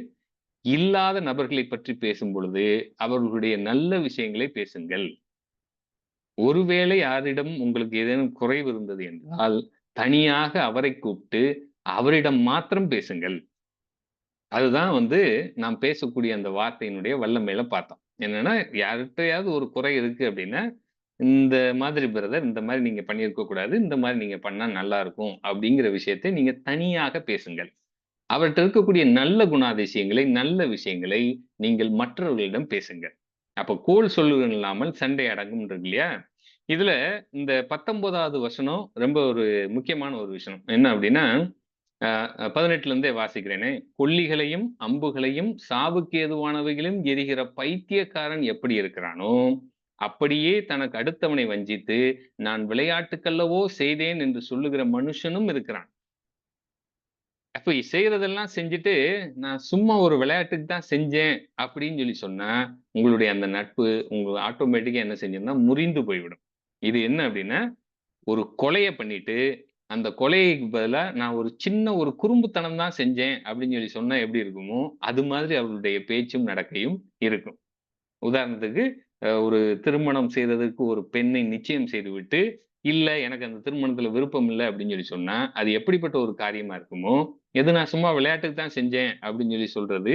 Speaker 1: இல்லாத நபர்களைப் பற்றி பேசும் பொழுது, அவர்களுடைய நல்ல விஷயங்களை பேசுங்கள். ஒருவேளை யாரிடம் உங்களுக்கு ஏதேனும் குறைவு இருந்தது என்றால், தனியாக அவரைக் கூப்ட்டு, அவரிடம் மாத்திரம் பேசுங்கள். அதுதான் வந்து நாம் பேசக்கூடிய அந்த வார்த்தையினுடைய வல்லமையில பார்த்தோம். என்னன்னா, யார்ட்டயாவது ஒரு குறை இருக்கு அப்டின்னா, "இந்த மாதிரி பிரதர், இந்த மாரி நீங்க பண்ணியிருக்க கூடாது. இந்த மாரி நீங்க பண்ணா நல்லா இருக்கும்." அப்படிங்கிற விஷயத்தை நீங்க தனியாக பேசுங்கள். அவர்ட்ட இருக்கக்கூடிய நல்ல குணாதிசயங்களை, நல்ல விஷயங்களை நீங்கள் மற்றவர்களிடம் பேசுங்கள். அப்ப கோள் சொல்லுதல் இல்லாமல் சண்டை அடங்கும் இருக்கு இல்லையா? இதுல இந்த 19வது வசனம் ரொம்ப ஒரு முக்கியமான ஒரு விஷயம். என்ன அப்படின்னா, அ 18ல இருந்தே வாசிக்கிறேனே. "கொள்ளிகளையும், அம்புகளையும், சாவுக்கு ஏதுவானவைகளையும் எறிகிற பைத்தியக்காரன் எப்படி இருக்கிறானோ, அப்படியே தனக்கு அடுத்தவனை வஞ்சித்து, நான் விளையாட்டுக்கல்லவோ செய்தேன் என்று சொல்லுகிற மனுஷனும் இருக்கிறான்." அப்ப செய்றதெல்லாம் செஞ்சுட்டு, நான் சும்மா ஒரு விளையாட்டுக்கு தான் செஞ்சேன் அப்படின்னு சொல்லி சொன்னா, உங்களுடைய அந்த நட்பு ஆட்டோமேட்டிக்கா என்ன செஞ்சிரும்னா முறிந்து போய்விடும். இது என்ன அப்படின்னா, ஒரு கொலைய பண்ணிட்டு, அந்த கொலைக்கு பதிலா நான் ஒரு சின்ன ஒரு குறும்புத்தனம் தான் செஞ்சேன் அப்படின்னு சொல்லி சொன்னா எப்படி இருக்குமோ, அது மாதிரி அவர்களுடைய பேச்சும், நடக்கையும் இருக்கும். உதாரணத்துக்கு, ஒரு திருமணம் செய்றதற்கு ஒரு பெண்ணை நிச்சயம் செய்துவிட்டு, "இல்ல எனக்கு அந்த திருமணத்தில விருப்பம் இல்ல" அப்படின்னு சொல்லி சொன்னா, அது எப்படிப்பட்ட ஒரு காரியமா இருக்குமோ, "எது நான் சும்மா விளையாட்டுக்கு தான் செஞ்சேன்" அப்படின்னு சொல்லி சொல்றது,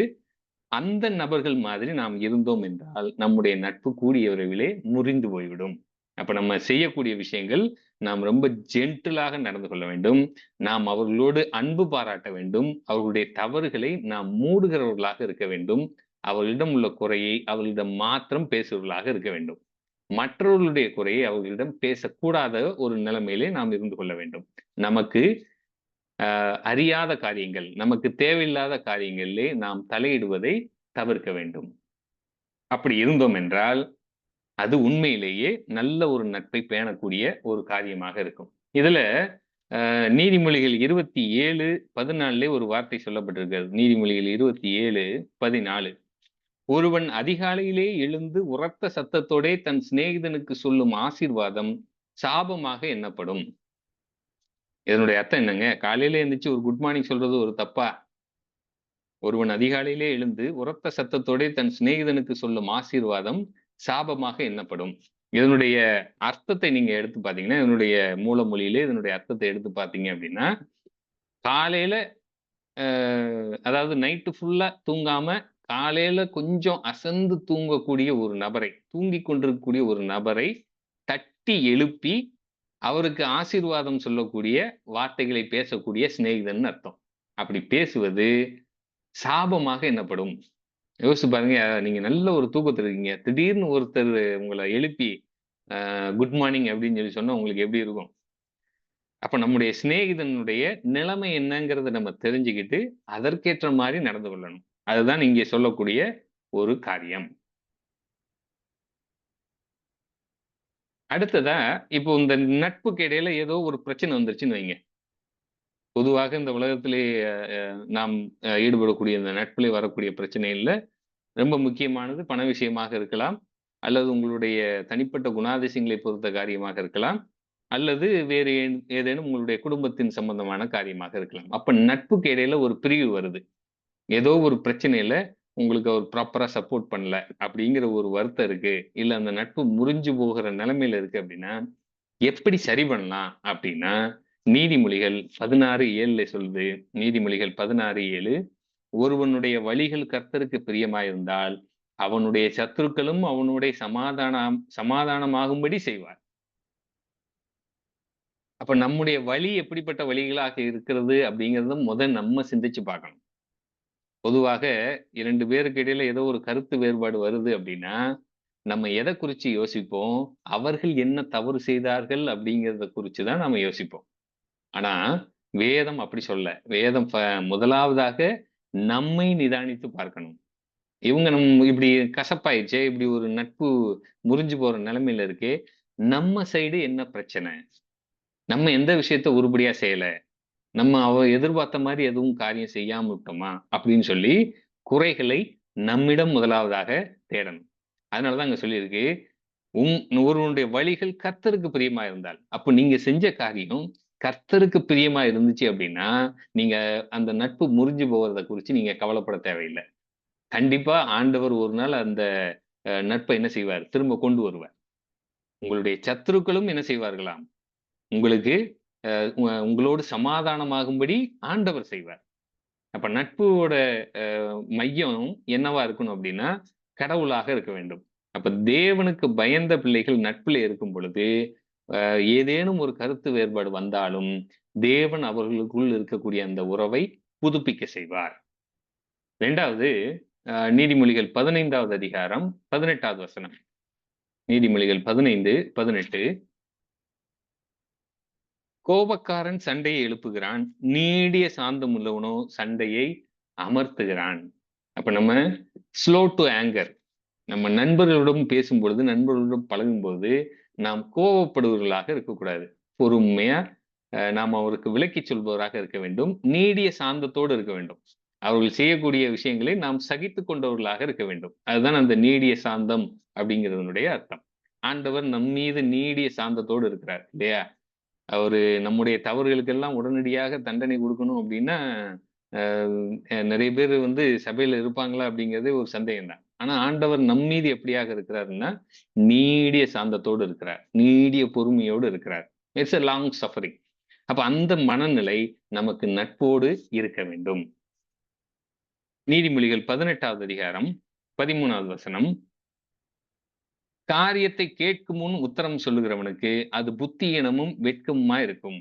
Speaker 1: அந்த நபர்கள் மாதிரி நாம் இருந்தோம் என்றால், நம்முடைய நட்பு கூடிய விரைவிலே முறிந்து போய்விடும். அப்ப நம்ம செய்யக்கூடிய விஷயங்கள், நாம் ரொம்ப ஜென்டிலாக நடந்து கொள்ள வேண்டும். நாம் அவர்களோடு அன்பு பாராட்ட வேண்டும். அவர்களுடைய தவறுகளை நாம் மூடுகிறவர்களாக இருக்க வேண்டும். அவர்களிடம் உள்ள குறையை அவர்களிடம் மாத்திரம் பேசுபவர்களாக இருக்க வேண்டும். மற்றவர்களுடைய குறையை அவர்களிடம் பேசக்கூடாத ஒரு நிலைமையிலே நாம் இருந்து கொள்ள வேண்டும். நமக்கு அறியாத காரியங்கள், நமக்கு தேவையில்லாத காரியங்களிலே நாம் தலையிடுவதை தவிர்க்க வேண்டும். அப்படி இருந்தோம் என்றால், அது உண்மையிலேயே நல்ல ஒரு நட்பை பேணக்கூடிய ஒரு காரியமாக இருக்கும். இதுல நீதிமொழிகள் 27, 14லே ஒரு வார்த்தை சொல்லப்பட்டிருக்கிறது. நீதிமொழிகள் 27, 14. ஒருவன் அதிகாலையிலே எழுந்து உரத்த சத்தத்தோடே தன் சிநேகிதனுக்கு சொல்லும் ஆசீர்வாதம் சாபமாக எண்ணப்படும். இதனுடைய அர்த்தம் என்னங்க? காலையில எந்திரிச்சு ஒரு குட் மார்னிங் சொல்றது ஒரு தப்பா? ஒருவன் அதிகாலையிலே எழுந்து உரத்த சத்தத்தோடே தன் சிநேகிதனுக்கு சொல்லும் ஆசீர்வாதம் சாபமாக எண்ணப்படும். இதனுடைய அர்த்தத்தை நீங்க எடுத்து பார்த்தீங்கன்னா, இதனுடைய மூல மொழியிலே இதனுடைய அர்த்தத்தை எடுத்து பார்த்தீங்க அப்படின்னா, காலையில அ அதாவது நைட்டு ஃபுல்லா தூங்காம, காலையில கொஞ்சம் அசந்து தூங்கக்கூடிய ஒரு நபரை, தூங்கிக் கொண்டிருக்கக்கூடிய ஒரு நபரை தட்டி எழுப்பி, அவருக்கு ஆசீர்வாதம் சொல்லக்கூடிய வார்த்தைகளை பேசக்கூடிய சிநேகிதன்னு அர்த்தம். அப்படி பேசுவது சாபமாக எண்ணப்படும். யோசிச்சு பாருங்க, நீங்க நல்ல ஒரு தூக்கத்துல இருக்கீங்க. திடீர்னு ஒருத்தர் உங்கள எழுப்பி, குட் மார்னிங் அப்படின்னு சொல்லி சொன்னா உங்களுக்கு எப்படி இருக்கும்? அப்ப நம்முடைய சிநேகிதனுடைய நிலைமை என்னங்கிறத நம்ம தெரிஞ்சுக்கிட்டு, அதற்கேற்ற மாரி நடந்து கொள்ளணும். அதுதான் இங்கே சொல்லக்கூடிய ஒரு காரியம். அடுத்ததா, இப்போ இந்த நட்புக்கு இடையில ஏதோ ஒரு பிரச்சனை வந்துருச்சுன்னு வைங்க. பொதுவாக இந்த உலகத்திலே அ நாம் ஈடுபடக்கூடிய இந்த நட்பிலே வரக்கூடிய பிரச்சனைகள்ல ரொம்ப முக்கியமானது பண விஷயமாக இருக்கலாம். அல்லது உங்களுடைய தனிப்பட்ட குணாதிசயங்களை பொறுத்த காரியமாக இருக்கலாம். அல்லது வேறு ஏதேனும் உங்களுடைய குடும்பத்தின் சம்பந்தமான காரியமாக இருக்கலாம். அப்ப நட்புக்கு இடையில ஒரு பிரிவு வருது. ஏதோ ஒரு பிரச்சனையில உங்களுக்கு அவர் ப்ராப்பரா சப்போர்ட் பண்ணல அப்படிங்கிற ஒரு வருத்தம் இருக்கு. இல்ல அந்த நட்பு முறிஞ்சு போகிற நிலைமையில இருக்கு அப்படின்னா, எப்படி சரி பண்ணலாம் அப்படின்னா, நீதிமொழிகள் 16:7 சொல்லுது. நீதிமொழிகள் 16:7 ஒருவனுடைய வழிகள் கர்த்தருக்கு பிரியமாயிருந்தால், அவனுடைய சத்துருக்களும் அவனுடைய சமாதானமாகும்படி செய்வார். அப்ப நம்முடைய வழி எப்படிப்பட்ட வழிகளாக இருக்கிறது அப்படிங்கிறத நம்ம சிந்திச்சு பார்க்கணும். பொதுவாக 2 பேருக்கு இடையில ஏதோ ஒரு கருத்து வேறுபாடு வருது அப்படின்னா, நம்ம எத குறிச்சு யோசிப்போம்? அவர்கள் என்ன தவறு செய்தார்கள் அப்படிங்கிறத குறிச்சு தான் நாம யோசிப்போம். ஆனா, வேதம் அப்படி சொல்லல. வேதம் முதலாவதாக நம்மை நிதானித்து பார்க்கணும். இவங்க இப்படி கசப்பாயிருச்சே, இப்படி ஒரு நட்பு முறிஞ்சு போற நிலைமையில இருக்கே, நம்ம சைடு என்ன பிரச்சனை? நம்ம எந்த விஷயத்த உருப்படியா செய்யல? நம்ம அவ எதிர்பார்த்த மாரி எதுவும் காரியம் செய்யாம விட்டோமா? அப்படின்னு சொல்லி குறைகளை நம்மிடம் முதலாவதாக தேடணும். அதனால தான் அங்க சொல்லியிருக்கு, ஒருவனுடைய வழிகள் கர்த்தருக்கு பிரியமா இருந்தால், அப்ப நீங்க செஞ்ச காரியம் கர்த்தருக்கு பிரியமா இருந்துச்சு அப்படின்னா, நீங்க அந்த நட்பு முறிஞ்சு போவத குறிச்சு நீங்க கவலைப்பட தேவையில்ல. கண்டிப்பா ஆண்டவர் ஒரு நாள் அந்த நட்ப என்ன செய்வார்? திரும்ப கொண்டு வருவார். உங்களுடைய சத்துருக்களும் என்ன செய்வார்களாம்? உங்களுக்கு உங்களோடு சமாதானமாகும்படி ஆண்டவர் செய்வார். அப்ப நட்போட மையம் என்னவா இருக்கணும் அப்டின்னா, கடவுளாக இருக்க வேண்டும். அப்ப தேவனுக்கு பயந்த பிள்ளைகள் நட்பிலே இருக்கும் பொழுது, ஏதேனும் ஒரு கருத்து வேறுபாடு வந்தாலும், தேவன் அவர்களுக்குள் இருக்கக்கூடிய அந்த உறவை புதுப்பிக்க செய்வார். 2வது நீதிமொழிகள் 15வது அதிகாரம் 18வது வசனம். நீதிமொழிகள் 15, 18 கோபக்காரன் சண்டையை எழுப்புகிறான். நீடிய சாந்தம் உள்ளவனோ சண்டையை அமர்த்துகிறான். அப்ப நம்ம ஸ்லோ டூ ஆங்கர். நம்ம நண்பர்களுடன் பேசும்பொழுது, நண்பர்களுடன் பழகும்போது, நாம் கோவப்படுபவர்களாக இருக்கக்கூடாது. பொறுமையா நாம் அவருக்கு விளக்கிச் சொல்பவராக இருக்க வேண்டும். நீடிய சாந்தத்தோடு இருக்க வேண்டும். அவர்கள் செய்யக்கூடிய விஷயங்களை நாம் சகித்துக் கொண்டவர்களாக இருக்க வேண்டும். அதுதான் அந்த நீடிய சாந்தம் அப்படிங்கிறதனுடைய அர்த்தம். ஆண்டவர் நம் மீது நீடிய சாந்தத்தோடு இருக்கிறார் இல்லையா? அவரு நம்முடைய தவறுகளுக்கெல்லாம் உடனடியாக தண்டனை குடுக்கணும் அப்டின்னா, அ நெறைய பேரு வந்து சபையில இருப்பாங்களா? அப்படிங்கிறதே ஒரு சந்தேகம் தான். ஆனா ஆண்டவர் நம் மீது எப்படியாக இருக்கிறார்ன்னா, நீடிய சாந்தத்தோடு இருக்கிறார். நீடிய பொறுமையோடு இருக்கிறார். It's a long suffering. அப்ப அந்த மனநிலை நமக்கு நட்போடு இருக்க வேண்டும். நீதிமொழிகள் 18வது அதிகாரம் 13வது வசனம். காரியத்தை கேட்கும் முன் உத்தரம் சொல்லுகிறவனுக்கு அது புத்தியீனமும் வெட்கமுமா இருக்கும்.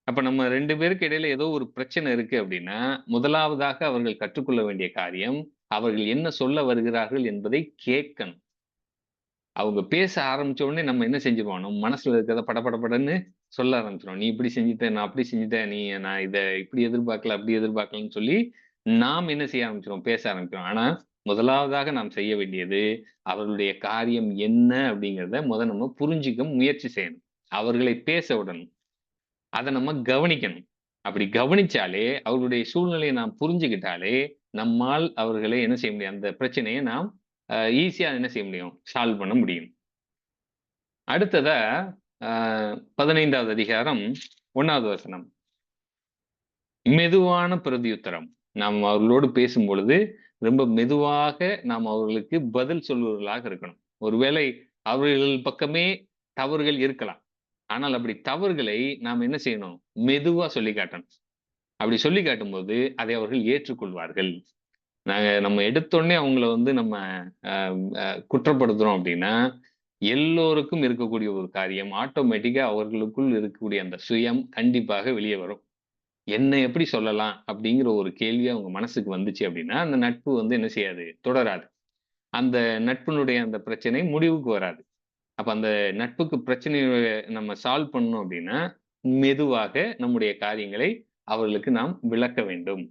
Speaker 1: அப்ப நம்ம 2 பேருக்கு இடையில ஏதோ ஒரு பிரச்சனை இருக்கு அப்படின்னா, முதலாவதாக அவர்கள் கற்றுக்கொள்ள வேண்டிய காரியம், அவர்கள் என்ன சொல்ல வருகிறார்கள் என்பதை கேட்கணும். அவங்க பேச ஆரம்பிச்ச உடனே நம்ம என்ன செஞ்சுருவோம், நம்ம மனசுல இருக்கிறத படபடபடன்னு சொல்ல ஆரம்பிச்சுருவோம். "நீ இப்படி செஞ்சுட்ட, நான் அப்படி செஞ்சுட்டேன். நான் இத இப்படி எதிர்பார்க்கல, அப்படி எதிர்பார்க்கலன்னு" சொல்லி நாம் என்ன செய்ய ஆரம்பிச்சுருவோம், பேச ஆரம்பிக்கிறோம். ஆனா, முதலாவதாக நாம் செய்ய வேண்டியது, அவர்களுடைய காரியம் என்ன அப்படிங்கிறத நம்ம புரிஞ்சுக்க முயற்சி செய்யணும். அவர்களை பேச விடணும். அத நம்ம கவனிக்கணும். அப்படி கவனிச்சாலே, அவர்களுடைய சூழ்நிலைய நாம் புரிஞ்சுகிட்டாலே, நம்மால் அவர்களை என்ன செய்ய முடியும்? அந்த பிரச்சனையை நாம் ஈஸியா என்ன செய்ய முடியும்? சால்வ் பண்ண முடியும். அடுத்ததா 15வது அதிகாரம் 1வது வசனம். மெதுவான பிரதியுத்தரம். நாம் அவர்களோடு பேசும்பொழுது, ரொம்ப மெதுவாக நாம் அவர்களுக்கு பதில் சொல்பவர்களாக இருக்கணும். ஒருவேளை அவர்கள் பக்கமே தவறுகள் இருக்கலாம். ஆனால் அப்படி தவறுகளை நாம் என்ன செய்யணும்? மெதுவா சொல்லிக் காட்டணும். அப்படி சொல்லிக் காட்டும்போது, அதை அவர்கள் ஏற்றுக்கொள்வார்கள். நம்ம எடுத்தோனே அவங்கள வந்து நம்ம அ அ குற்றப்படுத்துறோம் அப்படின்னா, எல்லோருக்கும் இருக்கக்கூடிய ஒரு காரியம், ஆட்டோமேட்டிக்கா அவர்களுக்குள் இருக்கக்கூடிய அந்த சுயம் கண்டிப்பாக வெளிய வரும். என்ன எப்படி சொல்லலாம்? அப்படிங்கிற ஒரு கேள்வி அவங்க மனசுக்கு வந்துச்சு அப்படின்னா, அந்த நட்பு வந்து என்ன செய்யாது? தொடராது. அந்த நட்பினுடைய அந்த பிரச்சனை முடிவுக்கு வராது. அப்ப அந்த நட்புக்கு பிரச்சனைய நம்ம சால்வ் பண்ணணும் அப்படின்னா, மெதுவாக நம்முடைய காரியங்களை அவர்களுக்கு நாம் விளக்க வேண்டும்.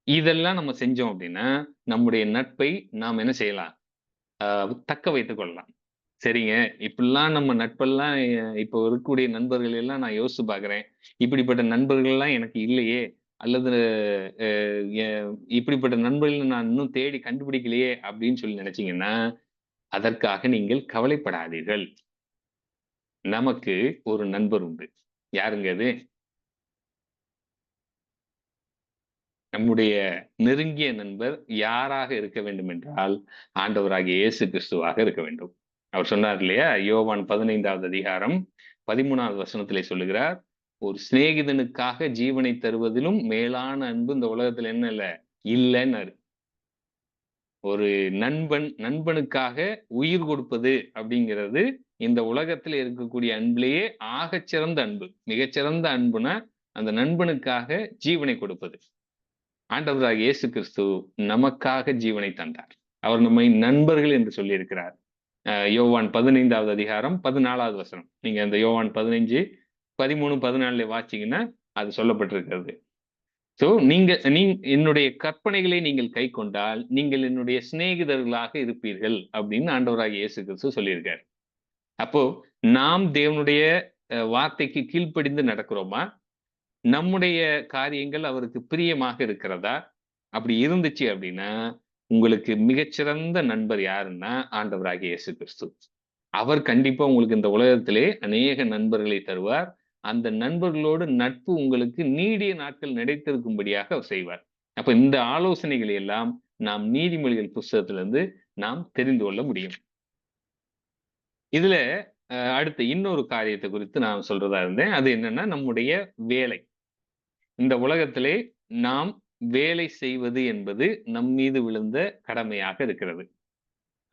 Speaker 1: இதெல்லாம் நம்ம செஞ்சோம் அப்படின்னா, நம்முடைய நட்பை நாம் என்ன செய்யலாம்? அ தக்க வைத்துக் கொள்ளலாம். சரிங்க. இப்படிலாம் நம்ம நட்பெல்லாம் இப்போ இருக்கக்கூடிய நண்பர்கள் எல்லாம் நான் யோசிச்சு பார்க்கிறேன். இப்படிப்பட்ட நண்பர்கள்லாம் எனக்கு இல்லையே! அல்லது அ எ இப்படிப்பட்ட நண்பர்கள நான் இன்னும் தேடி கண்டுபிடிக்கலையே! அப்படின்னு சொல்லி நினைச்சீங்கன்னா, அதற்காக நீங்கள் கவலைப்படாதீர்கள். நமக்கு ஒரு நண்பர் உண்டு. யாருங்க அது? நம்முடைய நெருங்கிய நண்பர் யாராக இருக்க வேண்டும் என்றால், ஆண்டவராகிய இயேசு கிறிஸ்துவாக இருக்க வேண்டும். அவர் சொன்னார் இல்லையா? யோவான் 15வது அதிகாரம் 13வது வசனத்திலே சொல்லுகிறார், "ஒரு சிநேகிதனுக்காக ஜீவனை தருவதிலும் மேலான அன்பு இந்த உலகத்துல என்ன இல்ல? இல்லன்னாரு. ஒரு நண்பனுக்காக உயிர் கொடுப்பது அப்படிங்கிறது, இந்த உலகத்தில இருக்கக்கூடிய அன்பிலேயே ஆகச்சிறந்த அன்பு. மிகச்சிறந்த அன்புனா, அந்த நண்பனுக்காக ஜீவனை கொடுப்பது. ஆண்டவராகிய இயேசு கிறிஸ்து நமக்காக ஜீவனை தந்தார். அவர் நம்மை நண்பர்கள் என்று சொல்லியிருக்கிறார். யோவான் 15வது அதிகாரம் 14வது வசனம். நீங்க அந்த யோவான் 15, 13, 14 வாசிச்சீங்கன்னா, அது சொல்லப்பட்டிருக்கிறது. ஸோ என்னுடைய கற்பனைகளை நீங்கள் கைக்கொண்டால், நீங்கள் என்னுடைய சிநேகிதர்களாக இருப்பீர்கள் அப்படின்னு ஆண்டவராகிய இயேசு கிறிஸ்து சொல்லியிருக்காரு. அப்போ நாம் தேவனுடைய வார்த்தைக்கு கீழ்ப்படிந்து நடக்கிறோமா? நம்முடைய காரியங்கள் அவருக்கு பிரியமாக இருக்கிறதா? அப்படி இருந்துச்சு அப்படின்னா, உங்களுக்கு மிகச்சிறந்த நண்பர் யாருன்னா, ஆண்டவராகிய இயேசு கிறிஸ்து. அவர் கண்டிப்பா உங்களுக்கு இந்த உலகத்திலே அநேக நண்பர்களை தருவார். அந்த நண்பர்களோடு நட்பு உங்களுக்கு நீடிய நாட்கள் நிலைத்திருக்கும்படியாக அவர் செய்வார். அப்ப இந்த ஆலோசனைகளை எல்லாம் நாம் நீதிமொழிகள் புஸ்தகத்திலிருந்து நாம் தெரிந்து கொள்ள முடியும். இதுல அடுத்து இன்னொரு காரியத்த குறித்து நான் சொல்றதா இருந்தேன். அது என்னன்னா, நம்முடைய வேலை. இந்த உலகத்திலே நாம் வேலை செய்வது என்பது நம் மீது விழுந்த கடமையாக இருக்கிறது.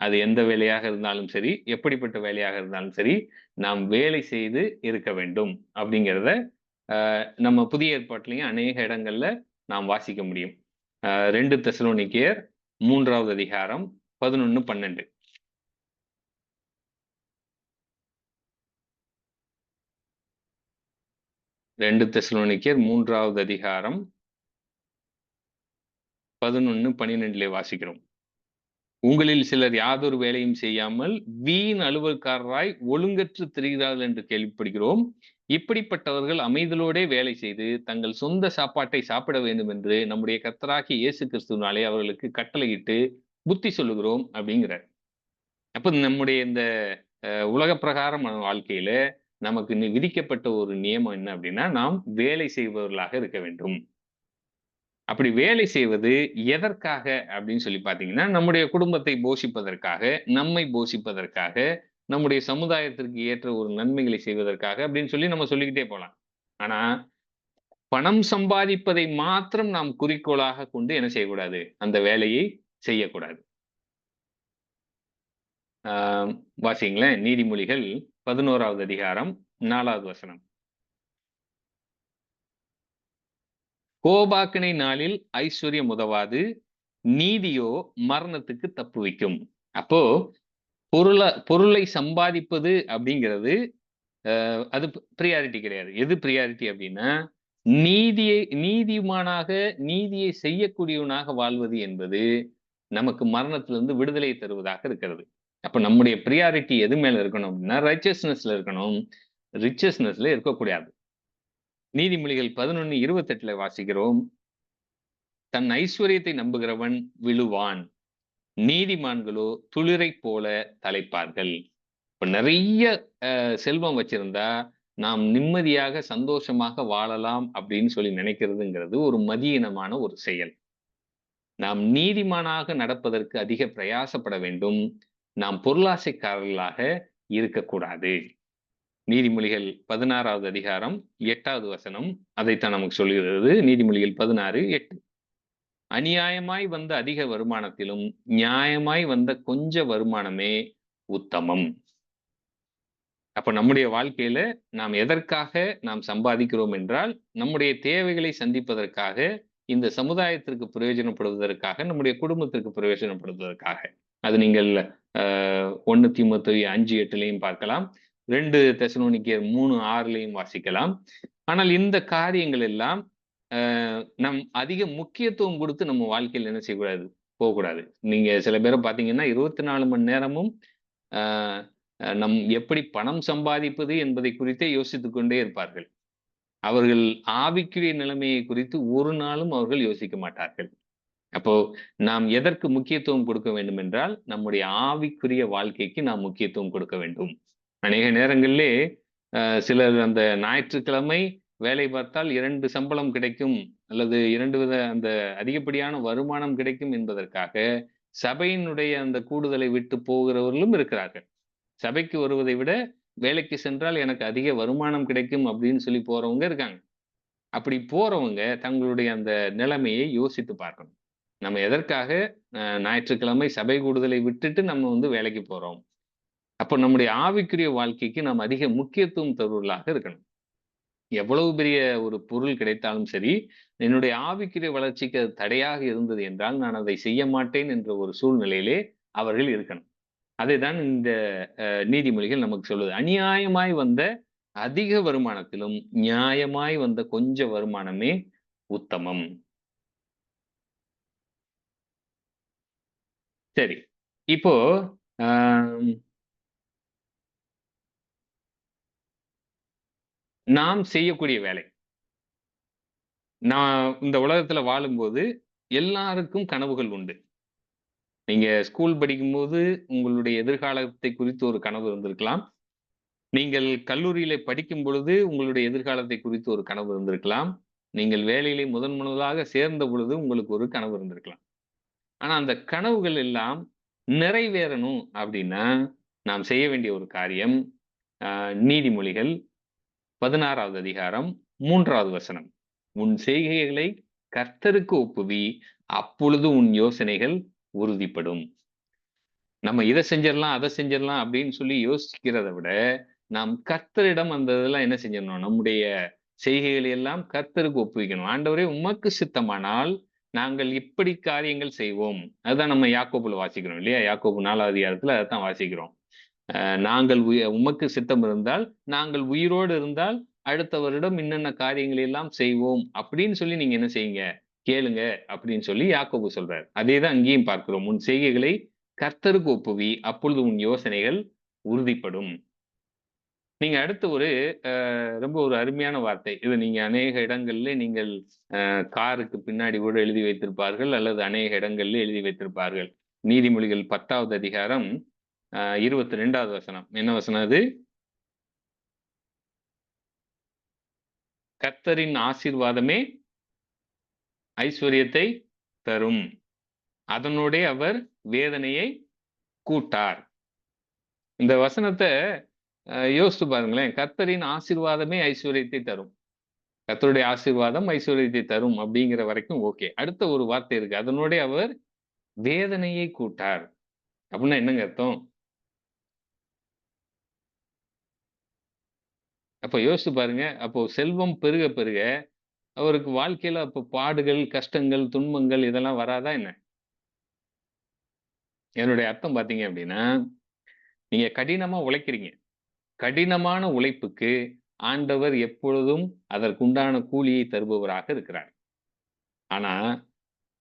Speaker 1: அது எந்த வேலையாக இருந்தாலும் சரி, எப்படிப்பட்ட வேலையாக இருந்தாலும் சரி, நாம் வேலை செய்து இருக்க வேண்டும் அப்படிங்கிறத நம்ம புதிய ஏற்பாட்டிலேயும் அநேக இடங்கள்ல நாம் வாசிக்க முடியும். 2 தெசலோனிக்கேயர் 3வது அதிகாரம் 11, 12. 2 தெசலோனிக்கேயர் 3வது அதிகாரம் 11, 12 வாசிக்கிறோம். உங்களில் சிலர் யாதொரு வேலையும் செய்யாமல் வீண் அலுவல்காரராய் ஒழுங்கற்று திரிகிறார்கள் என்று கேள்விப்படுகிறோம். இப்படிப்பட்டவர்கள் அமைதலோடே வேலை செய்து தங்கள் சொந்த சாப்பாட்டை சாப்பிட வேண்டும் என்று நம்முடைய கர்த்தராகிய இயேசு கிறிஸ்துவினாலே அவர்களுக்கு கட்டளையிட்டு புத்தி சொல்லுகிறோம் அப்படிங்கிறார். அப்ப நம்முடைய இந்த உலக பிரகாரமான வாழ்க்கையில நமக்கு விதிக்கப்பட்ட ஒரு நியமம் என்ன அப்படின்னா, நாம் வேலை செய்பவர்களாக இருக்க வேண்டும். அப்படி வேலை செய்வது எதற்காக அப்படின்னு சொல்லி பார்த்தீங்கன்னா, நம்முடைய குடும்பத்தை போஷிப்பதற்காக, நம்மை போஷிப்பதற்காக, நம்முடைய சமுதாயத்திற்கு ஏற்ற ஒரு நன்மைகளை செய்வதற்காக அப்படின்னு சொல்லி நம்ம சொல்லிக்கிட்டே போலாம். ஆனா, பணம் சம்பாதிப்பதை மாத்திரம் நாம் குறிக்கோளாக கொண்டு என்ன செய்யக்கூடாது? அந்த வேலையை செய்யக்கூடாது. ஆ வாசிங்களேன். நீதிமொழிகள் 11வது அதிகாரம் 4வது வசனம். கோபாக்கினை நாளில் ஐஸ்வர்யம் உதவாது, நீதியோ மரணத்துக்கு தப்புவிக்கும். அப்போ பொருளை சம்பாதிப்பது அப்படிங்கிறது அது பிரியாரிட்டி கிடையாது. எது பிரியாரிட்டி அப்படின்னா, நீதிமானாக நீதியை செய்யக்கூடியவனாக வாழ்வது என்பது நமக்கு மரணத்திலிருந்து விடுதலை தருவதாக இருக்கிறது. அப்ப நம்முடைய பிரியாரிட்டி எது மேல இருக்கணும் அப்படின்னா, ரைச்சஸ்னஸ்ல இருக்கணும். ரிச்சஸ்னஸ்ல இருக்கக்கூடாது. நீதிமொழிகள் 11:28 வாசிக்கிறோம். தன் ஐஸ்வரியத்தை நம்புகிறவன் விழுவான். நீதிமான்களோ துளிரைப் போல தலைப்பார்கள். இப்ப நெறைய செல்வம் வச்சிருந்தா, நாம் நிம்மதியாக, சந்தோஷமாக வாழலாம் அப்படின்னு சொல்லி நினைக்கிறதுங்கிறது ஒரு மதியீனமான ஒரு செயல். நாம் நீதிமானாக நடப்பதற்கு அதிக பிரயாசப்பட வேண்டும். நாம் பொருளாசைக்காரர்களாக இருக்கக்கூடாது. நீதிமொழிகள் 16வது அதிகாரம் 8வது வசனம் அதைத்தான் நமக்கு சொல்லுகிறது. நீதிமொழிகள் 16:8. அநியாயமாய் வந்த அதிக வருமானத்திலும், நியாயமாய் வந்த கொஞ்ச வருமானமே உத்தமம். அப்ப நம்முடைய வாழ்க்கையில நாம் எதற்காக நாம் சம்பாதிக்கிறோம் என்றால், நம்முடைய தேவைகளை சந்திப்பதற்காக, இந்த சமுதாயத்திற்கு பிரயோஜனப்படுவதற்காக, நம்முடைய குடும்பத்திற்கு பிரயோஜனப்படுவதற்காக. அது நீங்கள் 1 தீமோத்தேயு 5:8லயும் பார்க்கலாம். 2 தெசலோனிக்கேயர் 3:6லயும் வாசிக்கலாம். ஆனால் இந்த காரியங்கள் எல்லாம் நம் அதிக முக்கியத்துவம் குடுத்து நம்ம வாழ்க்கையில என்ன செய்யக்கூடாது, போகக்கூடாது. நீங்க சில பேர பார்த்தீங்கன்னா, 24 மணி நேரமும் அ நம் எப்படி பணம் சம்பாதிப்பது என்பதை குறித்தே யோசித்துக் கொண்டே இருப்பார்கள். அவர்கள் ஆவிக்குரிய நிலைமையை குறித்து ஒரு நாளும் அவர்கள் யோசிக்க மாட்டார்கள். அப்போ நாம் எதற்கு முக்கியத்துவம் கொடுக்க வேண்டும் என்றால், நம்முடைய ஆவிக்குரிய வாழ்க்கைக்கு நாம் முக்கியத்துவம் கொடுக்க வேண்டும். அநேக நேரங்களிலே சிலர் அந்த ஞாயிற்றுக்கிழமை வேலை பார்த்தால் 2 சம்பளம் கிடைக்கும் அல்லது 2 வித அந்த அதிகப்படியான வருமானம் கிடைக்கும் என்பதற்காக, சபையினுடைய அந்த கூடுதலை விட்டு போகிறவர்களும் இருக்கிறார்கள். சபைக்கு வருவதை விட, வேலைக்கு சென்றால் எனக்கு அதிக வருமானம் கிடைக்கும் அப்படின்னு சொல்லி போறவங்க இருக்காங்க. அப்படி போறவங்க தங்களுடைய அந்த நிலைமையை யோசித்து பார்க்கணும். நம்ம எதற்காக ஞாயிற்றுக்கிழமை சபை கூடுதலை விட்டுட்டு நம்ம வந்து வேலைக்கு போறோம். அப்ப நம்முடைய ஆவிக்குரிய வாழ்க்கைக்கு நாம் அதிக முக்கியத்துவம் தருவர்களாக இருக்கணும். எவ்வளவு பெரிய ஒரு பொருள் கிடைத்தாலும் சரி, என்னுடைய ஆவிக்குரிய வளர்ச்சிக்கு அது தடையாக இருந்தது என்றால், நான் அதை செய்ய மாட்டேன் என்ற ஒரு சூழ்நிலையிலே அவர்கள் இருக்கணும். அதைதான் இந்த நீதிமொழிகள் நமக்கு சொல்லுது. அநியாயமாய் வந்த அதிக வருமானத்திலும், நியாயமாய் வந்த கொஞ்ச வருமானமே உத்தமம். சரி. இப்போ அ நாம் செய்யக்கூடிய வேலை. நான் இந்த உலகத்துல வாழும்போது எல்லாருக்கும் கனவுகள் உண்டு. நீங்க ஸ்கூல் படிக்கும்போது உங்களுடைய எதிர்காலத்தை குறித்து ஒரு கனவு இருந்திருக்கலாம். நீங்கள் கல்லூரியிலே படிக்கும் பொழுது உங்களுடைய எதிர்காலத்தை குறித்து ஒரு கனவு இருந்திருக்கலாம். நீங்கள் வேலையிலே முதலாக சேர்ந்த பொழுது உங்களுக்கு ஒரு கனவு இருந்திருக்கலாம். ஆனா அந்த கனவுகள் எல்லாம் நிறைவேறணும் அப்படின்னா, நாம் செய்ய வேண்டிய ஒரு காரியம், நீதிமொழிகள் 16வது அதிகாரம் 3வது வசனம். "உன் செய்கைகளை கர்த்தருக்கு ஒப்புவி, அப்பொழுது உன் யோசனைகள் உறுதிப்படும்." நம்ம இத செஞ்சிரலாம், அத செஞ்சிரலாம் அப்படின்னு சொல்லி யோசிக்கிறத விட, நாம் கர்த்தரிடம் அந்த இதெல்லாம் என்ன செஞ்சிரணும், நம்முடைய செய்கைகளை எல்லாம் கர்த்தருக்கு ஒப்புவிக்கணும். "ஆண்டவரே உமக்கு சித்தமானால், நாங்கள் இப்படி காரியங்கள் செய்வோம்." அதுதான் நம்ம யாக்கோபுல வாசிக்கிறோம் இல்லையா? யாக்கோபு 4வது அதிகாரத்துல அதத்தான் வாசிக்கிறோம். நாங்கள் உமக்கு சித்தம் இருந்தால், நாங்கள் உயிரோடு இருந்தால், அடுத்த வருடம் இன்னென்ன காரியங்களை எல்லாம் செய்வோம். அப்படின்னு சொல்லி நீங்க என்ன செய்யுங்க, கேளுங்க அப்படின்னு சொல்லி யாக்கோபு சொல்றாரு. அதே தான் அங்கேயும் பார்க்கிறோம். "உன் செய்கைகளை கர்த்தருக்கு ஒப்புவி, அப்பொழுது உன் யோசனைகள் உறுதிப்படும்." நீங்க அடுத்து ஒரு ரொம்ப ஒரு அருமையான வார்த்தை. இது நீங்க அநேக இடங்கள்ல நீங்கள் காருக்கு பின்னாடி கூட எழுதி வைத்திருப்பார்கள், அல்லது அநேக இடங்கள்ல எழுதி வைத்திருப்பார்கள். நீதிமொழிகள் 10வது அதிகாரம் 22வது வசனம். என்ன வசனம் அது? "கர்த்தரின் ஆசீர்வாதமே ஐசுவரியத்தை தரும். அதனோடே அவர் வேதனையை கூட்டார்." இந்த வசனத்த யோசித்து பாருங்களேன். "கர்த்தரின் ஆசீர்வாதமே ஐசுவரியத்தை தரும்." கர்த்தருடைய ஆசீர்வாதம் ஐசுவரியத்தை தரும் அப்படிங்கிற வரைக்கும் ஓகே. அடுத்த ஒரு வார்த்தை இருக்கு. "அதனோடே அவர் வேதனையை கூட்டார்." அப்படின்னா என்னங்க அர்த்தம்? அப்ப யோசிச்சு பாருங்க. அப்போ செல்வம் பெருக பெருக அவருக்கு வாழ்க்கையில அப்ப பாடுகள், கஷ்டங்கள், துன்பங்கள் இதெல்லாம் வராதா என்ன? என்னுடைய அர்த்தம் பார்த்தீங்க அப்படின்னா, நீங்க கடினமா உழைக்கிறீங்க. கடினமான உழைப்புக்கு ஆண்டவர் எப்பொழுதும் அதற்குண்டான கூலியை தருபவராக இருக்கிறார். ஆனா,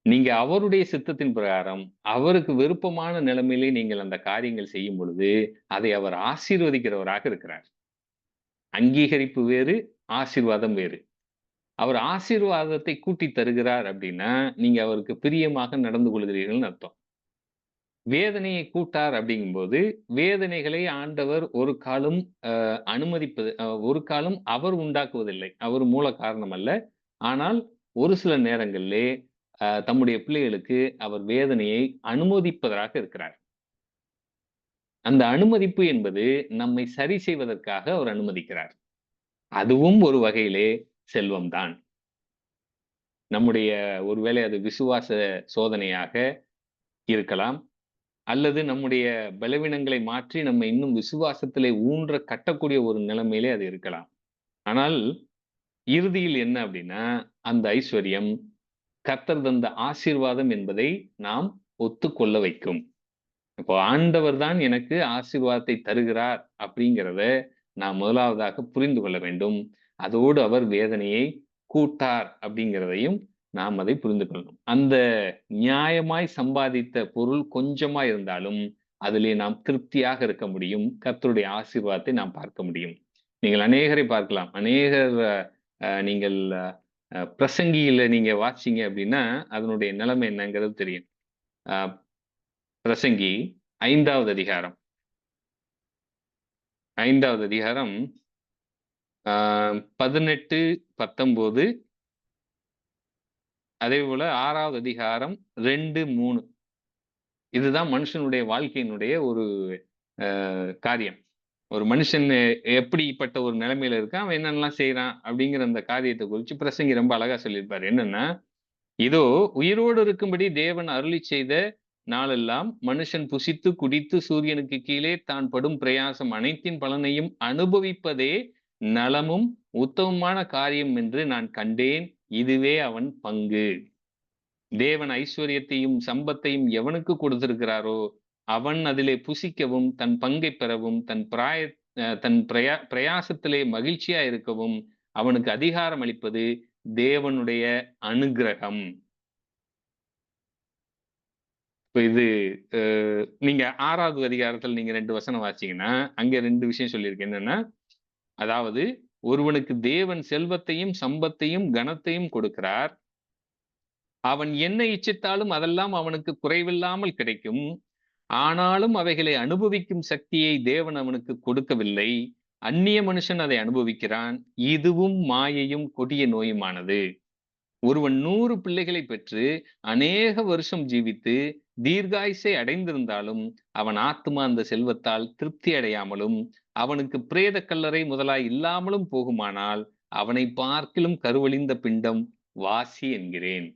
Speaker 1: நீங்க அவருடைய சித்தத்தின் பிரகாரம், அவருக்கு விருப்பமான நிலைமையிலே நீங்கள் அந்த காரியங்கள் செய்யும் பொழுது, அதை அவர் ஆசீர்வதிக்கிறவராக இருக்கிறார். அங்கீகரிப்பு வேறு, ஆசீர்வாதம் வேறு. அவர் ஆசீர்வாதத்தை கூட்டி தருகிறார் அப்படின்னா, நீங்க அவருக்கு பிரியமாக நடந்து கொள்கிறீர்கள்ன்னு அர்த்தம். வேதனையை கூட்டார் அப்படிங்கும்போது, வேதனைகளை ஆண்டவர் ஒரு காலும் அனுமதிப்பது ஒரு காலும் அவர் உண்டாக்குவதில்லை. அவர் மூல காரணம் அல்ல. ஆனால் ஒரு சில நேரங்களிலே தம்முடைய பிள்ளைகளுக்கு அவர் வேதனையை அனுமதிப்பவராக இருக்கிறார். அந்த அனுமதிப்பு என்பது நம்மை சரி செய்வதற்காக அவர் அனுமதிக்கிறார். அதுவும் ஒரு வகையிலே செல்வம் தான். நம்முடைய ஒருவேளை அது விசுவாச சோதனையாக இருக்கலாம். அல்லது நம்முடைய பலவீனங்களை மாற்றி நம்ம இன்னும் விசுவாசத்திலே ஊன்ற கட்டக்கூடிய ஒரு நிலைமையிலே அது இருக்கலாம். ஆனால் இறுதியில் என்ன அப்படின்னா, அந்த ஐஸ்வர்யம் கர்த்தர் தந்த ஆசீர்வாதம் என்பதை நாம் ஒத்துக்கொள்ள வைக்கும். இப்போ ஆண்டவர் தான் எனக்கு ஆசீர்வாதத்தை தருகிறார் அப்படிங்கிறத நாம் முதலாவதாக புரிந்து கொள்ள வேண்டும். அதோடு அவர் வேதனையை கூட்டார் அப்படிங்கிறதையும் நாம் அதை புரிந்து கொள்ளணும். அந்த நியாயமாய் சம்பாதித்த பொருள் கொஞ்சமா இருந்தாலும், அதிலே நாம் திருப்தியாக இருக்க முடியும். கர்த்தருடைய ஆசீர்வாதத்தை நாம் பார்க்க முடியும். நீங்கள் அநேகரை பார்க்கலாம். அநேகர் நீங்கள் பிரசங்கியில நீங்க வாசிச்சீங்க அப்படின்னா, அதனுடைய நிலைமை என்னங்கிறது தெரியும். அ பிரசங்கி 5வது அதிகாரம். 5வது அதிகாரம் 18, 19 அதேபோல 6வது அதிகாரம் 2, 3 இதுதான் மனுஷனுடைய வாழ்க்கையினுடைய ஒரு காரியம். ஒரு மனுஷன் எப்படிப்பட்ட ஒரு நிலைமையில இருக்கான், அவன் என்னென்னலாம் செய்றான் அப்படிங்கிற அந்த காரியத்த குறிச்சு பிரசங்கி ரொம்ப அழகா சொல்லியிருப்பாரு. என்னன்னா, இதோ உயிரோடு இருக்கும்படி தேவன் அருளிச் செய்த நாளெல்லாம் மனுஷன் புசித்து, குடித்து சூரியனுக்கு கீழே தான் படும் பிரயாசம் அனைத்தின் பலனையும் அனுபவிப்பதே நலமும் உத்தமமான காரியம் என்று நான் கண்டேன். இதுவே அவன் பங்கு. தேவன் ஐஸ்வர்யத்தையும், சம்பத்தையும் எவனுக்கு கொடுத்திருக்கிறாரோ, அவன் அதிலே புசிக்கவும், தன் பங்கைப் பெறவும், தன் பிரயாசத்திலே மகிழ்ச்சியா இருக்கவும், அவனுக்கு அதிகாரம் அளிப்பது தேவனுடைய அனுக்கிரகம். இப்ப இது அ நீங்க 6வது அதிகாரத்துல நீங்க 2 வசனம் வாசிச்சீங்கன்னா, அங்க 2 விஷயம் சொல்லியிருக்கு. என்னன்னா, அதாவது ஒருவனுக்கு தேவன் செல்வத்தையும், சம்பத்தையும், கனத்தையும் கொடுக்கிறார். அவன் என்ன இச்சித்தாலும் அதெல்லாம் அவனுக்கு குறைவில்லாமல் கிடைக்கும். ஆனாலும் அவைகளை அனுபவிக்கும் சக்தியை தேவன் அவனுக்கு கொடுக்கவில்லை. அந்நிய மனுஷன் அதை அனுபவிக்கிறான். இதுவும் மாயையும் கொடிய நோயுமானது. ஒருவன் 100 பிள்ளைகளை பெற்று அநேக வருஷம் ஜீவித்து தீர்காயுசை அடைந்திருந்தாலும் அவன் ஆத்துமா அந்த செல்வத்தால் திருப்தி அடையாமலும் அவனுக்கு பிரேத கல்லறை முதலாய் இல்லாமலும் போகுமானால் அவனை பார்க்கிலும் கருவழிந்த பிண்டம் வாசி என்கிறேன்.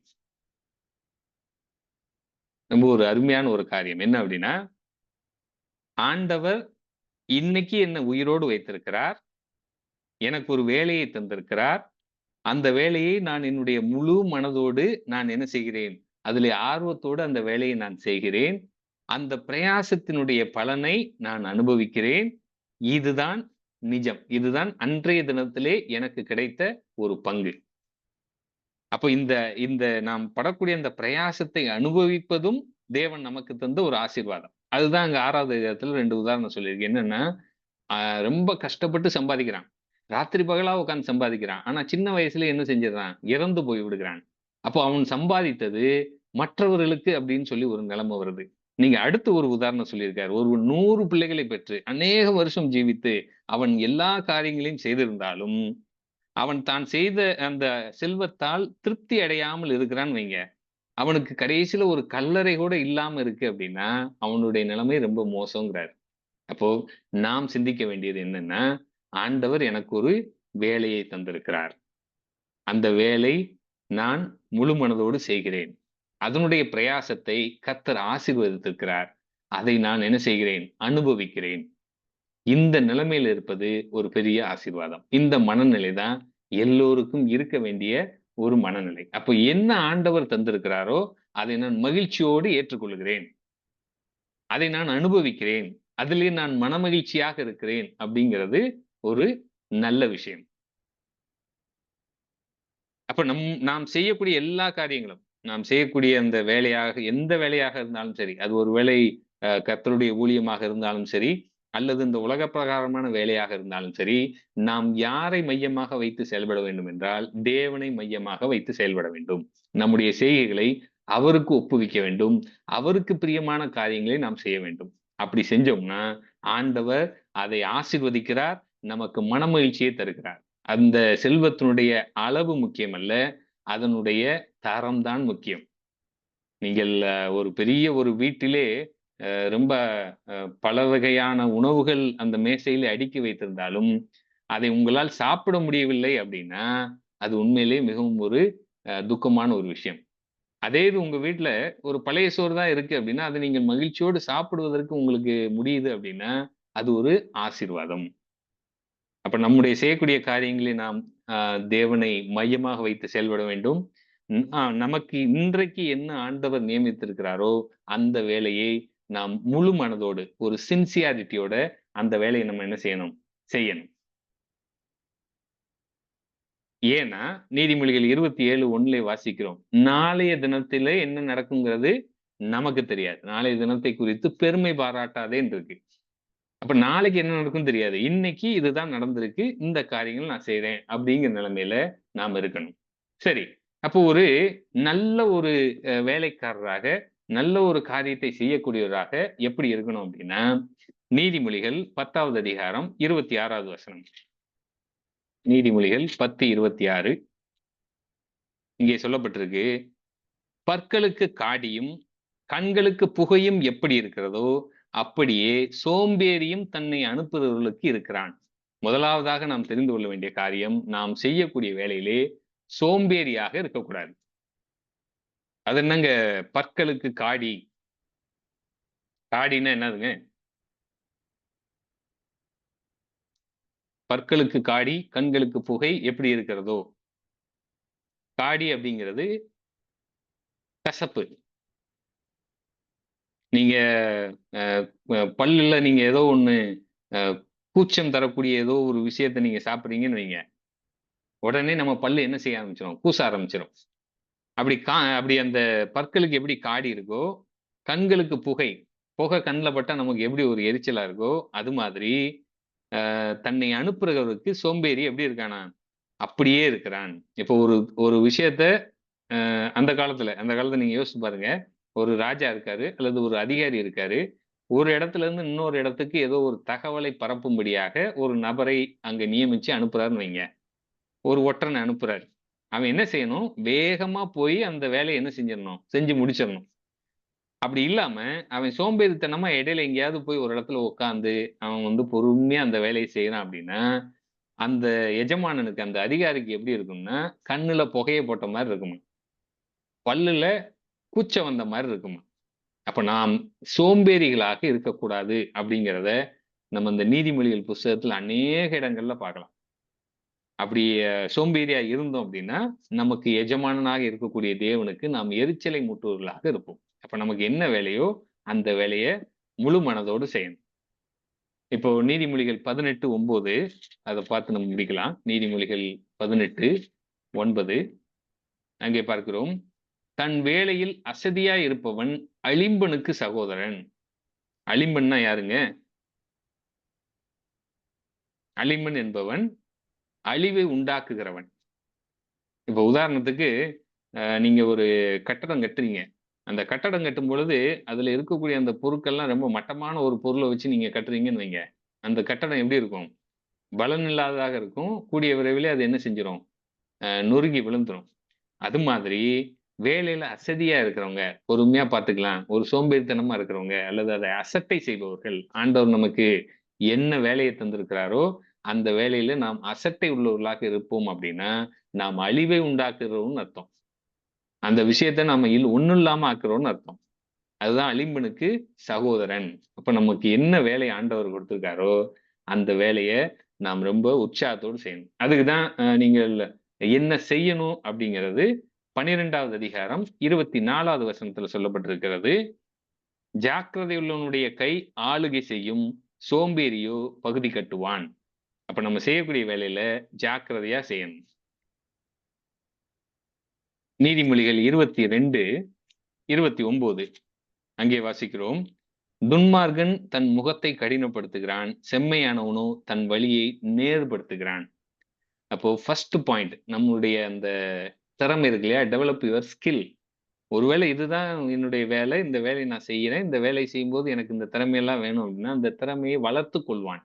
Speaker 1: ரொம்ப ஒரு அருமையான ஒரு காரியம். என்ன அப்படின்னா, ஆண்டவர் இன்னைக்கு என்ன உயிரோடு வைத்திருக்கிறார். எனக்கு ஒரு வேலையை தந்திருக்கிறார். அந்த வேலையை நான் என்னுடைய முழு மனதோடு நான் என்ன செய்கிறேன்? அதிலே ஆர்வத்தோடு அந்த வேலையை நான் செய்கிறேன். அந்த பிரயாசத்தினுடைய பலனை நான் அனுபவிக்கிறேன். இதுதான் நிஜம். இதுதான் அன்றைய தினத்திலே எனக்கு கிடைத்த ஒரு பங்கு. அப்ப இந்த இந்த நாம் படக்கூடிய அந்த பிரயாசத்தை அனுபவிப்பதும் தேவன் நமக்கு தந்த ஒரு ஆசீர்வாதம். அதுதான் அங்க 6வது அதிகாரத்துல 2 உதாரணம் சொல்லியிருக்கு. என்னன்னா, அ ரொம்ப கஷ்டப்பட்டு சம்பாதிக்கிறான். ராத்திரி பகலா உட்கார்ந்து சம்பாதிக்கிறான். ஆனா சின்ன வயசுலயே என்ன செஞ்சிடுறான்? இறந்து போய் விடுகிறான். அப்போ அவன் சம்பாதித்தது மற்றவர்களுக்கு அப்படின்னு சொல்லி ஒரு நிலைமை வருது. நீங்க அடுத்து ஒரு உதாரணம் சொல்லியிருக்காரு. ஒருவன் 100 பிள்ளைகளை பெற்று அநேக வருஷம் ஜீவித்து அவன் எல்லா காரியங்களையும் செய்திருந்தாலும், அவன் தான் செய்த அந்த செல்வத்தால் திருப்தி அடையாமல் இருக்கிறான்னு வைங்க. அவனுக்கு கடைசியில ஒரு கல்லறை கூட இல்லாம இருக்கு அப்படின்னா, அவனுடைய நிலைமை ரொம்ப மோசம்ங்கிறாரு. அப்போ நாம் சிந்திக்க வேண்டியது என்னன்னா, ஆண்டவர் எனக்கு ஒரு வேலையை தந்திருக்கிறார். அந்த வேலை நான் முழு மனதோடு செய்கிறேன். அதனுடைய பிரயாசத்தை கர்த்தர் ஆசீர்வதித்திருக்கிறார். அதை நான் என்ன செய்கிறேன்? அனுபவிக்கிறேன். இந்த நிலைமையில இருப்பது ஒரு பெரிய ஆசீர்வாதம். இந்த மனநிலை தான் எல்லோருக்கும் இருக்க வேண்டிய ஒரு மனநிலை. அப்ப என்ன ஆண்டவர் தந்திருக்கிறாரோ, அதை நான் மகிழ்ச்சியோடு ஏற்றுக்கொள்கிறேன். அதை நான் அனுபவிக்கிறேன். அதிலே நான் மனமகிழ்ச்சியாக இருக்கிறேன் அப்படிங்கிறது ஒரு நல்ல விஷயம். அப்ப நாம் செய்யக்கூடிய எல்லா காரியங்களும், நாம் செய்யக்கூடிய அந்த வேலையாக எந்த வேலையாக இருந்தாலும் சரி, அது ஒரு வேளை கர்த்தருடைய ஊழியமாக இருந்தாலும் சரி, அல்லது இந்த உலக பிரகாரமான வேலையாக இருந்தாலும் சரி, நாம் யாரை மையமாக வைத்து செயல்பட வேண்டும் என்றால், தேவனை மையமாக வைத்து செயல்பட வேண்டும். நம்முடைய செய்கைகளை அவருக்கு ஒப்புவிக்க வேண்டும். அவருக்கு பிரியமான காரியங்களை நாம் செய்ய வேண்டும். அப்படி செஞ்சோம்னா, ஆண்டவர் அதை ஆசீர்வதிக்கிறார். நமக்கு மனமகிழ்ச்சியை தருகிறார். அந்த செல்வத்தினுடைய அளவு முக்கியமல்ல, அதனுடைய தரம் தான் முக்கியம். நீங்கள் ஒரு பெரிய ஒரு வீட்டிலே ரொம்ப பல வகையான உணவுகள் அந்த மேசையில அடுக்கி வைத்திருந்தாலும், அதை உங்களால் சாப்பிட முடியவில்லை அப்படின்னா, அது உண்மையிலேயே மிகவும் ஒரு துக்கமான ஒரு விஷயம். அதே இது உங்க வீட்ல ஒரு பழைய சோறு தான் இருக்கு அப்படின்னா, அத நீங்க மகிழ்ச்சியோடு சாப்பிடுவதற்கு உங்களுக்கு முடியுது அப்படின்னா, அது ஒரு ஆசீர்வாதம். அப்ப நம்முடைய செய்யக்கூடிய காரியங்களில் நாம் அ தேவனை மையமாக வைத்து செயல்பட வேண்டும். நமக்கு இன்றைக்கு என்ன ஆண்டவர் நியமித்திருக்கிறாரோ, அந்த வேலையை நாம் முழு மனதோடு, ஒரு சின்சியாரிட்டியோட அந்த வேலைய நம்ம என்ன செய்யணும்? செய்யணும். ஏன்னா, நீதிமொழிகள் 27:1 வாசிக்கிறோம். நாளைய தினத்திலே என்ன நடக்குங்கிறது நமக்கு தெரியாது. நாளைய தினத்தை குறித்து பெருமை பாராட்டாதேன்னு இருக்கு. அப்ப நாளைக்கு என்ன நடக்கும்னு தெரியாது. இன்னைக்கு இதுதான் நடந்திருக்கு. இந்த காரியங்கள் நான் செய்றேன். அப்படிங்கிற நிலைமையில நாம இருக்கணும். சரி. அப்போ ஒரு நல்ல ஒரு வேலைக்காரராக, நல்ல ஒரு காரியத்தை செய்யக்கூடியவராக எப்படி இருக்கணும் அப்படின்னா, நீதிமொழிகள் 10வது அதிகாரம் 26வது வசனம். நீதிமொழிகள் 10:26 இங்கே சொல்லப்பட்டிருக்கு. பற்களுக்கு காடியும், கண்களுக்கு புகையும் எப்படி இருக்கிறதோ, அப்படியே சோம்பேறியும் தன்னை அனுப்புகிறவர்களுக்கு இருக்கிறான். முதலாவதாக நாம் தெரிந்து கொள்ள வேண்டிய காரியம், நாம் செய்யக்கூடிய வேலையிலே சோம்பேறியாக இருக்கக்கூடாது. அது என்னங்க பற்களுக்கு காடி? காடின்னா என்னதுங்க? பற்களுக்கு காடி, கண்களுக்கு புகை எப்படி இருக்கிறதோ? காடி அப்படிங்கிறது கசப்பு. நீங்க அ பல்லுல நீங்க ஏதோ ஒண்ணு அ கூச்சம் தரக்கூடிய ஏதோ ஒரு விஷயத்த நீங்க சாப்பிடுறீங்கன்னு வைங்க. உடனே நம்ம பல்லு என்ன செய்ய ஆரம்பிச்சுரும்? கூச ஆரம்பிச்சுரும். அப்படி அந்த பற்களுக்கு எப்படி காடி இருக்கோ, கண்களுக்கு புகை. புகை கண்ல பட்டா நமக்கு எப்படி ஒரு எரிச்சலா இருக்கோ, அது மாதிரி தன்னை அனுப்புறவருக்கு சோம்பேறி எப்படி இருக்கானா? அப்படியே இருக்கிறான். இப்போ ஒரு ஒரு விஷயத்த அந்த காலத்துல நீங்க யோசிச்சு பாருங்க. ஒரு ராஜா இருக்காரு, அல்லது ஒரு அதிகாரி இருக்காரு. ஒரு இடத்துல இருந்து இன்னொரு இடத்துக்கு ஏதோ ஒரு தகவலை பரப்பும்படியாக ஒரு நபரை அங்க நியமிச்சு அனுப்புறாருன்னு வைங்க. ஒரு ஒற்றன அனுப்புறாரு. அவன் என்ன செய்யணும்? வேகமா போய் அந்த வேலைய என்ன செஞ்சிரணும்? செஞ்சு முடிச்சிரணும். அப்படி இல்லாம, அவன் சோம்பேறித்தனமா இடையில எங்கேயாவது போய் ஒரு இடத்துல உட்கார்ந்து, அவன் பொறுமையா அந்த வேலைய செய்றான் அப்படின்னா, அந்த எஜமானனுக்கு, அந்த அதிகாரிக்கு எப்படி இருக்கும்னா, கண்ணுல புகைய போட்ட மாரி இருக்குமாம். பல்லுல கூச்சம் வந்த மாரி இருக்குமாம். அப்ப நாம் சோம்பேறிகளாக இருக்கக்கூடாது அப்படிங்கிறத, நம்ம இந்த நீதிமொழிகள் புஸ்தகத்துல அநேக இடங்கள்ல பார்க்கலாம். அப்படி சோம்பேறியா இருந்தோம் அப்படின்னா, நமக்கு எஜமானனாக இருக்கக்கூடிய தேவனுக்கு நாம் எரிச்சலை மூட்டுவர்களாக இருப்போம். அப்ப நமக்கு என்ன வேலையோ, அந்த வேலைய முழு மனதோடு செய்யணும். இப்போ நீதிமொழிகள் 18:9 அத பார்த்து நம்ம முடிக்கலாம். நீதிமொழிகள் 18:9 அங்கே பார்க்கிறோம். தன் வேலையில் அசதியாய் இருப்பவன் அழிம்பனுக்கு சகோதரன். அழிம்பன்னா யாருங்க? அழிம்பன் என்பவன் அழிவை உண்டாக்குகிறவன். இப்ப உதாரணத்துக்கு, நீங்க ஒரு கட்டடம் கட்டுறீங்க. அந்த கட்டடம் கட்டும் பொழுது, அதுல இருக்கக்கூடிய அந்த பொருட்கள்லாம் ரொம்ப மட்டமான ஒரு பொருள வச்சு நீங்க கட்டுறீங்கன்னு வைங்க. அந்த கட்டடம் எப்படி இருக்கும்? பலன் இல்லாததாக இருக்கும். கூடிய விரைவிலே அது என்ன செஞ்சிரும்? நொறுங்கி விழுந்துரும். அது மாதிரி வேலையில அசதியா இருக்கிறவங்க, பொறுமையா பார்த்துக்கலாம். ஒரு சோம்பேறித்தனமா இருக்கிறவங்க, அல்லது அதை அசட்டை செய்பவர்கள், ஆண்டவர் நமக்கு என்ன வேலைய தந்திருக்கிறாரோ, அந்த வேலையில நாம் அசட்டை உள்ளவர்களாக இருப்போம் அப்படின்னா, நாம் அழிவை உண்டாக்குறோம்னு அர்த்தம். அந்த விஷயத்த நாம ஒண்ணும் இல்லாம ஆக்குறோம்னு அர்த்தம். அதுதான் அழிம்பனுக்கு சகோதரன். அப்ப நமக்கு என்ன வேலை ஆண்டவர் குடுத்திருக்காரோ, அந்த வேலைய நாம் ரொம்ப உற்சாகத்தோடு செய்யணும். அதுக்கு தான் நீங்கள் என்ன செய்யணும் அப்படிங்கிறது 12வது அதிகாரம் 24வது வசனத்துல சொல்லப்பட்டிருக்கிறது. "ஜாக்கிரதை உள்ளவனுடைய கை ஆளுகை செய்யும், சோம்பேறியோ பகுதி கட்டுவான்." அப்ப நம்ம செய்யக்கூடிய வேலையில ஜாக்கிரதையா செய்யணும். நீதிமொழிகள் 22:29 அங்கே வாசிக்கிறோம். துன்மார்க்கன் தன் முகத்தை கடினப்படுத்துகிறான், செம்மையானவனோ தன் வழியை நேர்படுத்துகிறான். அப்போ ஃபர்ஸ்ட் பாயிண்ட் நம்மளுடைய அந்த திறமை இருக்கு இல்லையா? Develop your skill. ஒருவேளை இதுதான் என்னுடைய வேலை, இந்த வேலையை நான் செய்யறேன். இந்த வேலை செய்யும்போது எனக்கு இந்த திறமையெல்லாம் வேணும் அப்படின்னா, அந்த திறமையை வளர்த்துக் கொள்வான்.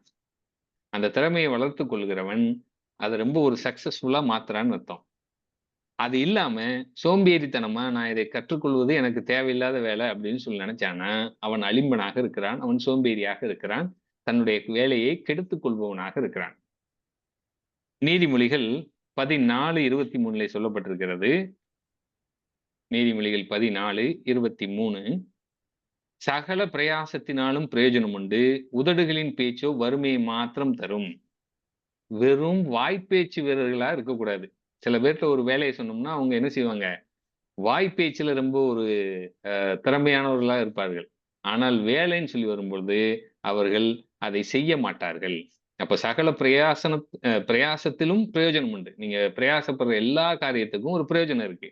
Speaker 1: அந்த திறமையை வளர்த்துக் கொள்கிறவன், அத ரொம்ப ஒரு சக்சஸ்ஃபுல்லா மாத்துறான்னு அர்த்தம். அது இல்லாம சோம்பேறித்தனமா நான் இதை கற்றுக்கொள்வது எனக்கு தேவையில்லாத வேலை அப்படின்னு சொல்லி நினைச்சான்னா, அவன் அலிம்பனாக இருக்கிறான். அவன் சோம்பேறியாக இருக்கிறான். தன்னுடைய வேலையை கெடுத்துக் கொள்பவனாக இருக்கிறான். நீதிமொழிகள் 14:23 சொல்லப்பட்டிருக்கிறது. நீதிமொழிகள் 14:23 சகல பிரயாசத்தினாலும் பிரயோஜனம் உண்டு. உதடுகளின் பேச்சோ வறுமையை மாத்திரம் தரும். வெறும் வாய்ப்பேச்சு வீரர்களா இருக்கக்கூடாது. சில பேர்ட்ட ஒரு வேலையை சொன்னோம்னா, அவங்க என்ன செய்வாங்க? வாய்ப்பேச்சுல ரொம்ப ஒரு திறமையானவர்களா இருப்பார்கள். ஆனால் வேலைன்னு சொல்லி வரும்பொழுது, அவர்கள் அதை செய்ய மாட்டார்கள். அப்ப சகல பிரயாசத்திலும் பிரயோஜனம் உண்டு. நீங்க பிரயாசப்படுற எல்லா காரியத்துக்கும் ஒரு பிரயோஜனம் இருக்கு.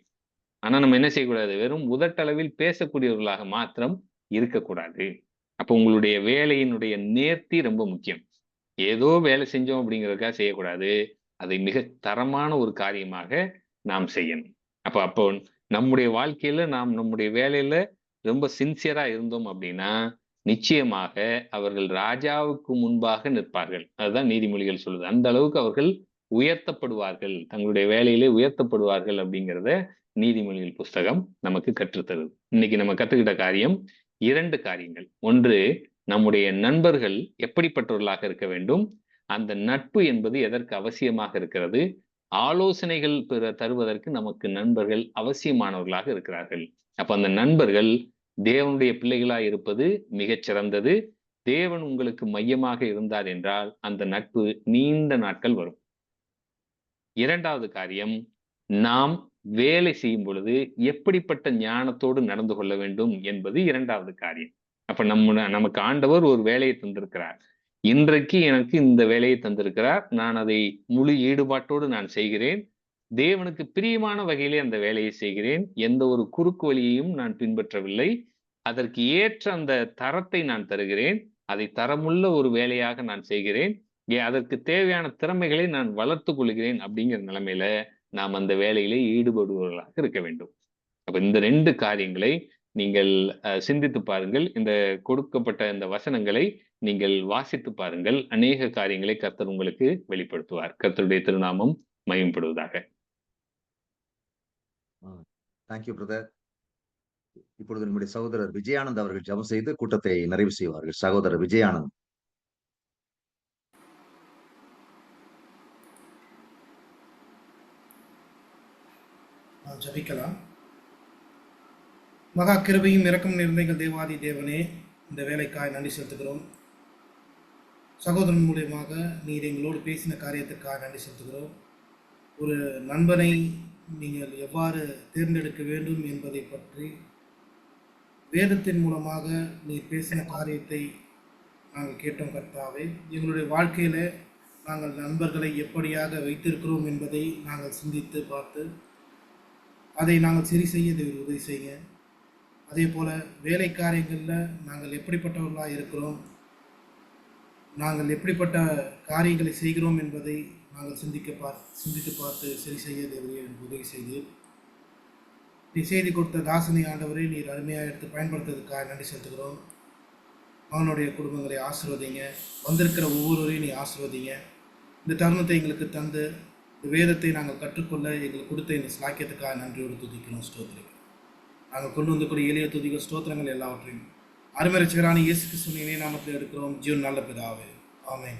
Speaker 1: ஆனா நம்ம என்ன செய்யக்கூடாது? வெறும் உதட்டளவில் பேசக்கூடியவர்களாக மாத்திரம் இருக்கக்கூடாது. அப்போ உங்களுடைய வேலையினுடைய நேர்த்தி ரொம்ப முக்கியம். ஏதோ வேலை செஞ்சோம் அப்படிங்கிறதுக்காக செய்யக்கூடாது. அதை மிக தரமான ஒரு காரியமாக நாம் செய்யணும். அப்போ நம்முடைய வாழ்க்கையில நாம் நம்முடைய வேலையில ரொம்ப சின்சியரா இருந்தோம் அப்படின்னா, நிச்சயமாக அவர்கள் ராஜாவுக்கு முன்பாக நிற்பார்கள். அதுதான் நீதிமொழிகள் சொல்லுது. அந்த அளவுக்கு அவர்கள் உயர்த்தப்படுவார்கள். தங்களுடைய வேலையிலே உயர்த்தப்படுவார்கள் அப்படிங்கிறத நீதிமொழிகள் புஸ்தகம் நமக்கு கற்றுத்தருது. இன்னைக்கு நம்ம கத்துக்கிட்ட காரியம் 2 காரியங்கள். ஒன்று, நம்முடைய நண்பர்கள் எப்படிப்பட்டவர்களாக இருக்க வேண்டும்? அந்த நட்பு என்பது எதற்கு அவசியமாக இருக்கிறது? ஆலோசனைகள் தருவதற்கு நமக்கு நண்பர்கள் அவசியமானவர்களாக இருக்கிறார்கள். அப்ப அந்த நண்பர்கள் தேவனுடைய பிள்ளைகளாய் இருப்பது மிகச் சிறந்தது. தேவன் உங்களுக்கு மையமாக இருந்தார் என்றால், அந்த நட்பு நீண்ட நாட்கள் வரும். 2வது காரியம், நாம் வேலை செய்யும் பொழுது எப்படிப்பட்ட ஞானத்தோடு நடந்து கொள்ள வேண்டும் என்பது 2வது காரியம். அப்ப நமக்கு ஆண்டவர் ஒரு வேலையை தந்திருக்கிறார். இன்றைக்கு எனக்கு இந்த வேலையை தந்திருக்கிறார். நான் அதை முழு ஈடுபாட்டோடு நான் செய்கிறேன். தேவனுக்கு பிரியமான வகையிலே அந்த வேலையை செய்கிறேன். எந்த ஒரு குறுக்கு வழியையும் நான் பின்பற்றவில்லை. அதற்கு ஏற்ற அந்த தரத்தை நான் தருகிறேன். அதை தரமுள்ள ஒரு வேலையாக நான் செய்கிறேன். அதற்கு தேவையான திறமைகளை நான் வளர்த்துக் கொள்கிறேன் அப்படிங்கிற நிலைமையில நாம் அந்த வேலையிலே ஈடுபடுபவர்களாக இருக்க வேண்டும். அப்ப இந்த 2 காரியங்களை நீங்கள் சிந்தித்து பாருங்கள். இந்த கொடுக்கப்பட்ட இந்த வசனங்களை நீங்கள் வாசித்து பாருங்கள். அநேக காரியங்களை கர்த்தர் உங்களுக்கு வெளிப்படுத்துவார். கர்த்தருடைய திருநாமம் மகிமைப்படுவதாக.
Speaker 2: Thank you brother. இப்பொழுது நம்முடைய சகோதரர் விஜயானந்த் அவர்கள் ஜெபம் செய்து கூட்டத்தை நிறைவு செய்வார்கள். சகோதரர் விஜயானந்த்.
Speaker 3: ஜபிக்கலாம். மகா கிருபையும் இரக்கம் நிறைந்த எங்கள் தேவாதி தேவனே, இந்த வேலைக்காய் நன்றி செலுத்துகிறோம். சகோதரன் மூலியமாக நீர் எங்களோடு பேசின காரியத்துக்காக நன்றி செலுத்துகிறோம். ஒரு நண்பனை நீங்கள் எவ்வாறு தேர்ந்தெடுக்க வேண்டும் என்பதை பற்றி வேதத்தின் மூலமாக நீர் பேசின காரியத்தை நாங்கள் கேட்டோம் கர்த்தாவே. எங்களுடைய வாழ்க்கையில் நாங்கள் நண்பர்களை எப்படியாக வைத்திருக்கிறோம் என்பதை நாங்கள் சிந்தித்து பார்த்து அதை நாங்கள் சரி செய்ய உதவி செய்ய. அதே போல் வேலை காரியங்களில் நாங்கள் எப்படிப்பட்டவர்களாக இருக்கிறோம், நாங்கள் எப்படிப்பட்ட காரியங்களை செய்கிறோம் என்பதை நாங்கள் சிந்தித்து பார்த்து சரி செய்ய உதவி செய்து நீ செய்தி கொடுத்த தாசனை ஆண்டவரை நீர் அருமையாக எடுத்து பயன்படுத்துறதுக்காக நன்றி செலுத்துகிறோம். அவனுடைய குடும்பங்களை ஆசீர்வதிங்க. வந்திருக்கிற ஒவ்வொருவரையும் நீ ஆசீர்வதிங்க. இந்த தருணத்தை எங்களுக்கு தந்து இந்த வேதத்தை நாங்கள் கற்றுக்கொள்ள எங்களுக்கு கொடுத்த இந்த சாக்கியத்துக்காக நன்றியோடு துதிக்கிறோம். ஸ்தோத்திரம். நாங்கள் கொண்டு வந்தக்கூடிய எளிய துதிக்க ஸ்தோத்திரங்கள் எல்லாவற்றையும் அருமரட்சகரான இயேசு கிறிஸ்துவின் நாமத்தில் எடுக்கிறோம். ஜீவன் நல்ல பிதாவே. ஆமென்.